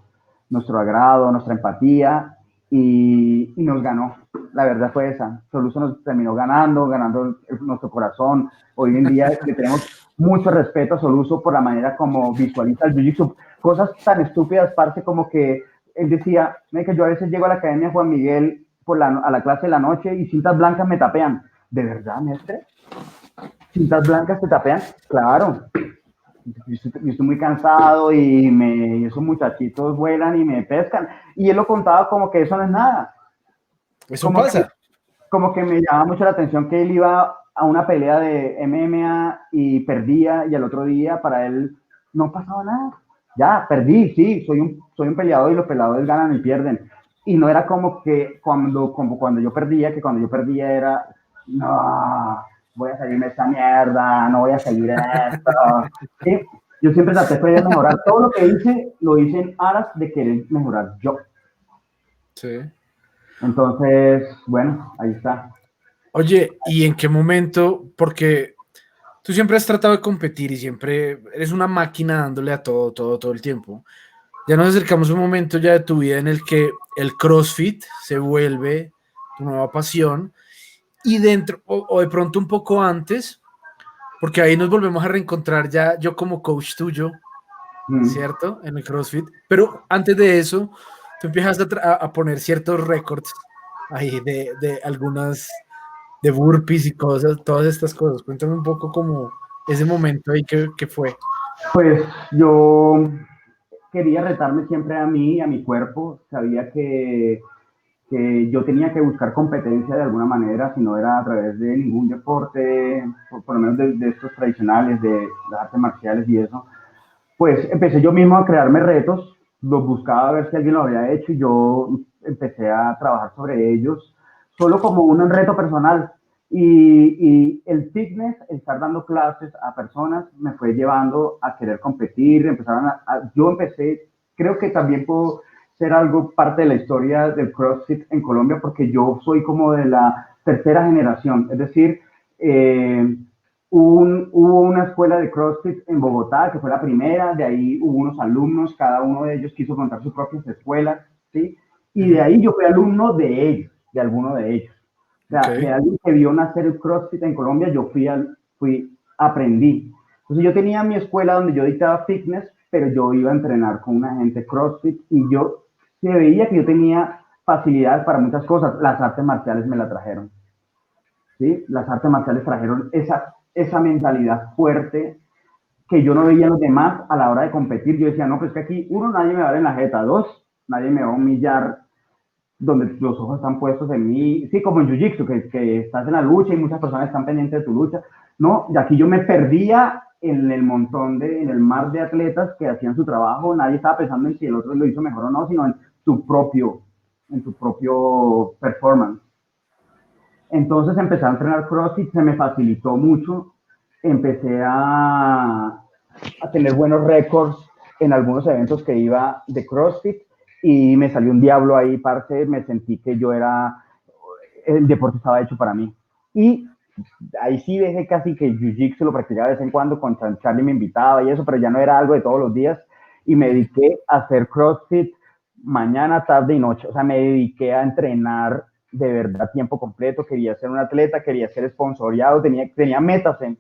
Speaker 2: agrado, nuestra empatía y nos ganó. La verdad fue esa. Soluso nos terminó ganando nuestro corazón. Hoy en día le tenemos mucho respeto a Soluso por la manera como visualiza el Jiu-Jitsu. Cosas tan estúpidas, parce, como que él decía, que yo a veces llego a la Academia Juan Miguel a la clase de la noche y cintas blancas me tapean. ¿De verdad, mestre? ¿Cintas blancas te tapean? Claro. Yo estoy muy cansado y esos muchachitos vuelan y me pescan. Y él lo contaba como que eso no es nada.
Speaker 1: Eso
Speaker 2: Como que,
Speaker 1: pasa.
Speaker 2: como que me llama mucho la atención que él iba a una pelea de MMA y perdía y al otro día para él no pasaba nada. Ya, perdí, sí, soy un peleador y los peleadores ganan y pierden. Y no era como que como cuando yo perdía, que cuando yo perdía era, no, voy a salirme de esta mierda, no voy a seguir esto. ¿Sí? Yo siempre traté de mejorar. Todo lo que hice, lo hice en aras de querer mejorar yo.
Speaker 1: Sí.
Speaker 2: Entonces, bueno, ahí está.
Speaker 1: Oye, ¿y en qué momento? Porque tú siempre has tratado de competir y siempre eres una máquina dándole a todo, todo, todo el tiempo. Ya nos acercamos a un momento ya de tu vida en el que el CrossFit se vuelve tu nueva pasión y dentro, o de pronto un poco antes, porque ahí nos volvemos a reencontrar ya yo como coach tuyo,
Speaker 2: Mm.
Speaker 1: ¿cierto? En el CrossFit. Pero antes de eso, tú empiezas a poner ciertos récords ahí de algunas, de burpees y cosas, todas estas cosas. Cuéntame un poco como ese momento ahí que fue.
Speaker 2: Pues yo quería retarme siempre a mí, a mi cuerpo. Sabía que yo tenía que buscar competencia de alguna manera, si no era a través de ningún deporte, por lo menos de estos tradicionales, de las artes marciales y eso. Pues empecé yo mismo a crearme retos, los buscaba a ver si alguien lo había hecho y yo empecé a trabajar sobre ellos, solo como un reto personal. Y el fitness, el estar dando clases a personas, me fue llevando a querer competir, yo empecé, creo que también puedo ser algo parte de la historia del CrossFit en Colombia, porque yo soy como de la tercera generación, es decir, hubo una escuela de CrossFit en Bogotá, que fue la primera, de ahí hubo unos alumnos, cada uno de ellos quiso montar sus propias escuelas, ¿sí?
Speaker 1: Uh
Speaker 2: Y de
Speaker 1: -huh.
Speaker 2: ahí yo fui alumno de ellos, de alguno de ellos. O sea, de
Speaker 1: Ok.
Speaker 2: alguien que vio nacer el CrossFit en Colombia, yo aprendí. Entonces yo tenía mi escuela donde yo dictaba fitness, pero yo iba a entrenar con una gente CrossFit y yo se veía que yo tenía facilidades para muchas cosas. Las artes marciales me la trajeron. ¿Sí? Las artes marciales trajeron esa mentalidad fuerte que yo no veía en los demás a la hora de competir. Yo decía, no, pues que aquí, uno, nadie me va a dar en la jeta, dos, nadie me va a humillar donde los ojos están puestos en mí, sí, como en Jiu-Jitsu, que estás en la lucha y muchas personas están pendientes de tu lucha. No, y aquí yo me perdía en el en el mar de atletas que hacían su trabajo, nadie estaba pensando en si el otro lo hizo mejor o no, sino en tu propio performance. Entonces empecé a entrenar CrossFit, se me facilitó mucho empecé a tener buenos récords en algunos eventos que iba de CrossFit y me salió un diablo ahí, parce, me sentí que el deporte estaba hecho para mí. Y ahí sí dejé casi que Jiu-Jitsu lo practicaba de vez en cuando, con Charlie me invitaba y eso, pero ya no era algo de todos los días. Y me dediqué a hacer CrossFit mañana, tarde y noche. O sea, me dediqué a entrenar de verdad a tiempo completo. Quería ser un atleta, quería ser sponsoreado, tenía metas en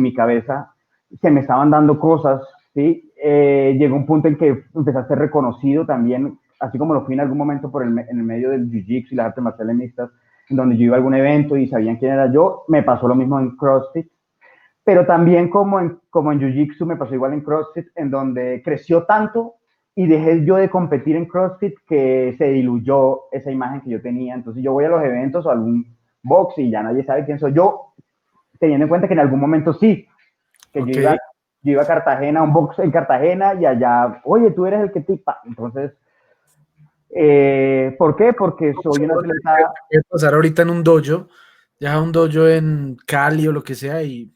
Speaker 2: mi cabeza. Se me estaban dando cosas, ¿sí? Llegó un punto en que empecé a ser reconocido también, así como lo fui en algún momento en el medio del Jiu-Jitsu y las artes marciales mixtas, en donde yo iba a algún evento y sabían quién era yo. Me pasó lo mismo en CrossFit, pero también como en Jiu-Jitsu me pasó igual en CrossFit, en donde creció tanto y dejé yo de competir en CrossFit que se diluyó esa imagen que yo tenía. Entonces yo voy a los eventos o a algún box y ya nadie sabe quién soy yo, teniendo en cuenta que en algún momento sí, que
Speaker 1: Ok.
Speaker 2: yo iba a Cartagena, a un box en Cartagena y allá, oye, tú eres el que tipa. Entonces, ¿por qué? Porque soy un atleta.
Speaker 1: Puede pasar ahorita en un dojo, ya un dojo en Cali o lo que sea, y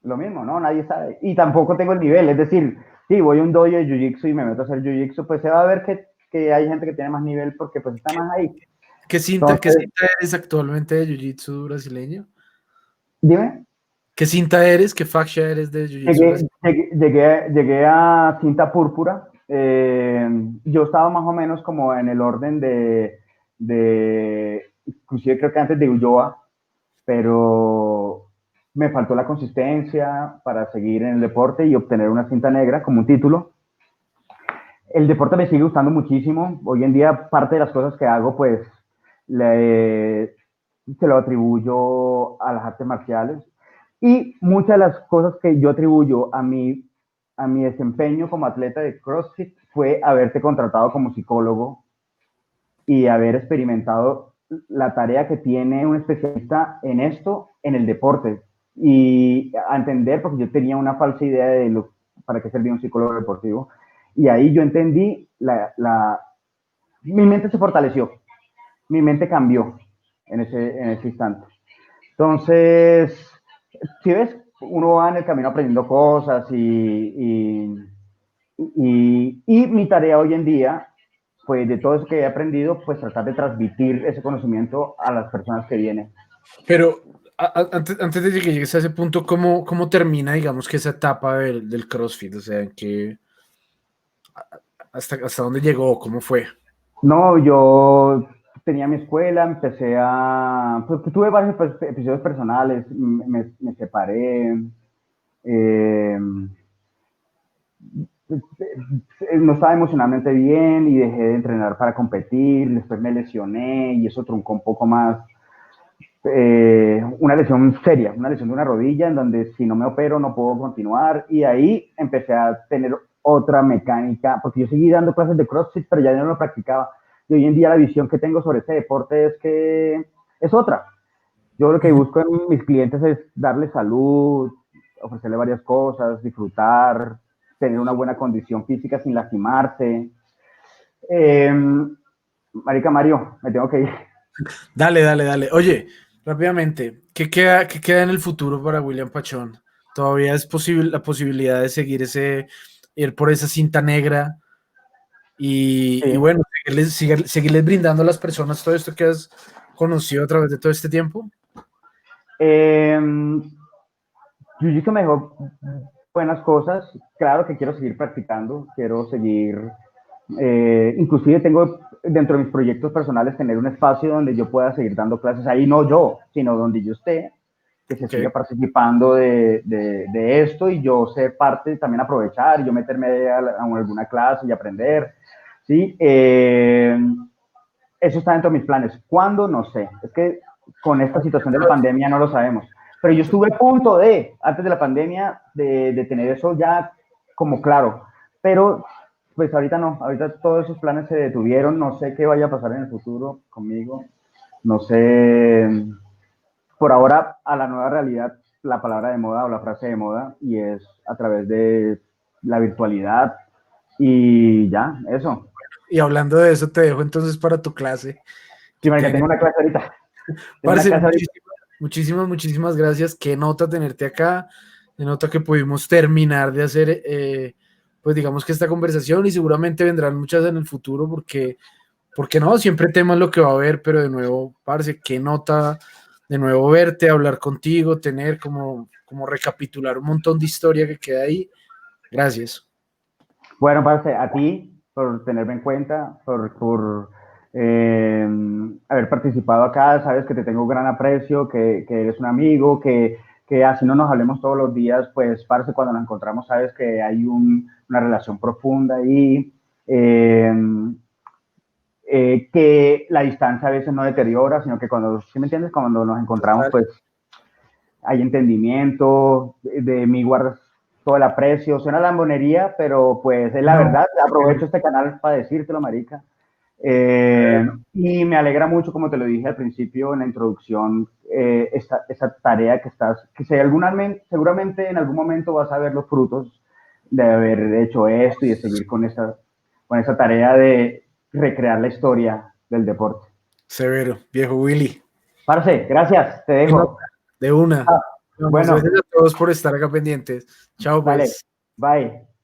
Speaker 2: Lo mismo, ¿no? Nadie sabe. Y tampoco tengo el nivel. Es decir, si voy a un dojo de Jiu-Jitsu y me meto a hacer Jiu-Jitsu, pues se va a ver que hay gente que tiene más nivel porque pues está
Speaker 1: ¿qué,
Speaker 2: más ahí.
Speaker 1: qué
Speaker 2: Entonces,
Speaker 1: cinta eres actualmente de Jiu-Jitsu brasileño?
Speaker 2: dime,
Speaker 1: ¿Qué cinta eres? ¿Qué faction eres de Jiu-Jitsu
Speaker 2: llegué,
Speaker 1: brasileño?
Speaker 2: llegué a cinta púrpura. Yo estaba más o menos como en el orden inclusive creo que antes de Ulloa, pero me faltó la consistencia para seguir en el deporte y obtener una cinta negra como un título. El deporte me sigue gustando muchísimo. Hoy en día parte de las cosas que hago, pues, se lo atribuyo a las artes marciales. Y muchas de las cosas que yo atribuyo a mi desempeño como atleta de CrossFit fue haberte contratado como psicólogo y haber experimentado la tarea que tiene un especialista en esto, en el deporte. Y a entender, porque yo tenía una falsa idea de para qué servía un psicólogo deportivo. Y ahí yo entendí, mi mente se fortaleció, mi mente cambió en ese instante. Entonces, si ves, uno va en el camino aprendiendo cosas y mi tarea hoy en día, pues de todo eso que he aprendido, pues tratar de transmitir ese conocimiento a las personas que vienen.
Speaker 1: Pero antes de que llegues a ese punto, ¿cómo termina, digamos, que esa etapa del CrossFit? O sea, hasta dónde llegó? ¿Cómo fue?
Speaker 2: No, yo tenía mi escuela, pues, tuve varios episodios personales, me separé, eh, no estaba emocionalmente bien y dejé de entrenar para competir, después me lesioné y eso truncó un poco más. Una lesión seria, una lesión de una rodilla en donde si no me opero no puedo continuar y ahí empecé a tener otra mecánica, porque yo seguí dando clases de CrossFit, pero ya no lo practicaba. Y hoy en día la visión que tengo sobre este deporte es que es otra. Yo lo que
Speaker 1: Ujú.
Speaker 2: busco en mis clientes es darles salud, ofrecerle varias cosas, disfrutar, tener una buena condición física sin lastimarse. Eh, Marica Mario, me tengo que ir.
Speaker 1: Dale, dale, dale. Oye, rápidamente, ¿qué queda en el futuro para William Pachón? ¿Todavía es posible la posibilidad de ir por esa cinta negra y
Speaker 2: Sí.
Speaker 1: bueno, seguirles brindando a las personas todo esto que has conocido a través de todo este tiempo?
Speaker 2: Eh, Jiu-Jitsu me dejó buenas cosas. Claro que quiero seguir practicando, quiero seguir. Inclusive tengo dentro de mis proyectos personales tener un espacio donde yo pueda seguir dando clases. Ahí no yo, sino donde yo esté, que se
Speaker 1: Ok.
Speaker 2: siga participando de esto y yo ser parte, también aprovechar, yo meterme a alguna clase y aprender. ¿Sí? Eso está dentro de mis planes. ¿Cuándo? No sé. Es que con esta situación de la pandemia no lo sabemos. Pero yo estuve a punto antes de la pandemia, de tener eso ya como claro. Pero pues ahorita no, ahorita todos esos planes se detuvieron. No sé qué vaya a pasar en el futuro conmigo. No sé. Por ahora, a la nueva realidad, la palabra de moda o la frase de moda, y es a través de la virtualidad. Y ya, eso.
Speaker 1: Y hablando de eso, te dejo entonces para tu clase.
Speaker 2: Sí,
Speaker 1: Qué
Speaker 2: marica,
Speaker 1: pena.
Speaker 2: tengo una clase ahorita. Tengo una
Speaker 1: Parce,
Speaker 2: clase ahorita.
Speaker 1: muchísimas gracias. Qué nota tenerte acá. Se nota que pudimos terminar de hacer, pues digamos que esta conversación, y seguramente vendrán muchas en el futuro porque no, siempre temas lo que va a haber, pero de nuevo, parce, qué nota de nuevo verte, hablar contigo, tener como recapitular un montón de historia que queda ahí. Gracias.
Speaker 2: Bueno, parce, a ti por tenerme en cuenta, por haber participado acá. Sabes que te tengo gran aprecio, que eres un amigo, que así no nos hablemos todos los días, pues, parce, cuando nos encontramos, sabes que hay una relación profunda y que la distancia a veces no deteriora, sino que cuando, ¿sí me entiendes? Cuando nos encontramos,
Speaker 1: Total.
Speaker 2: pues, hay entendimiento, de mí guardas todo el aprecio, suena lambonería, pero pues es la
Speaker 1: No,
Speaker 2: verdad, aprovecho este canal para decírtelo, marica. Y me alegra mucho, como te lo dije al principio en la introducción, esta tarea que estás, que si seguramente en algún momento vas a ver los frutos de haber hecho esto y de seguir con esa tarea de recrear la historia del deporte.
Speaker 1: severo, viejo Willy.
Speaker 2: Parce, gracias, te
Speaker 1: Qué nota,
Speaker 2: dejo.
Speaker 1: de una.
Speaker 2: Ah,
Speaker 1: Vamos,
Speaker 2: bueno,
Speaker 1: gracias a todos por estar acá pendientes. Chao,
Speaker 2: dale,
Speaker 1: pues.
Speaker 2: bye.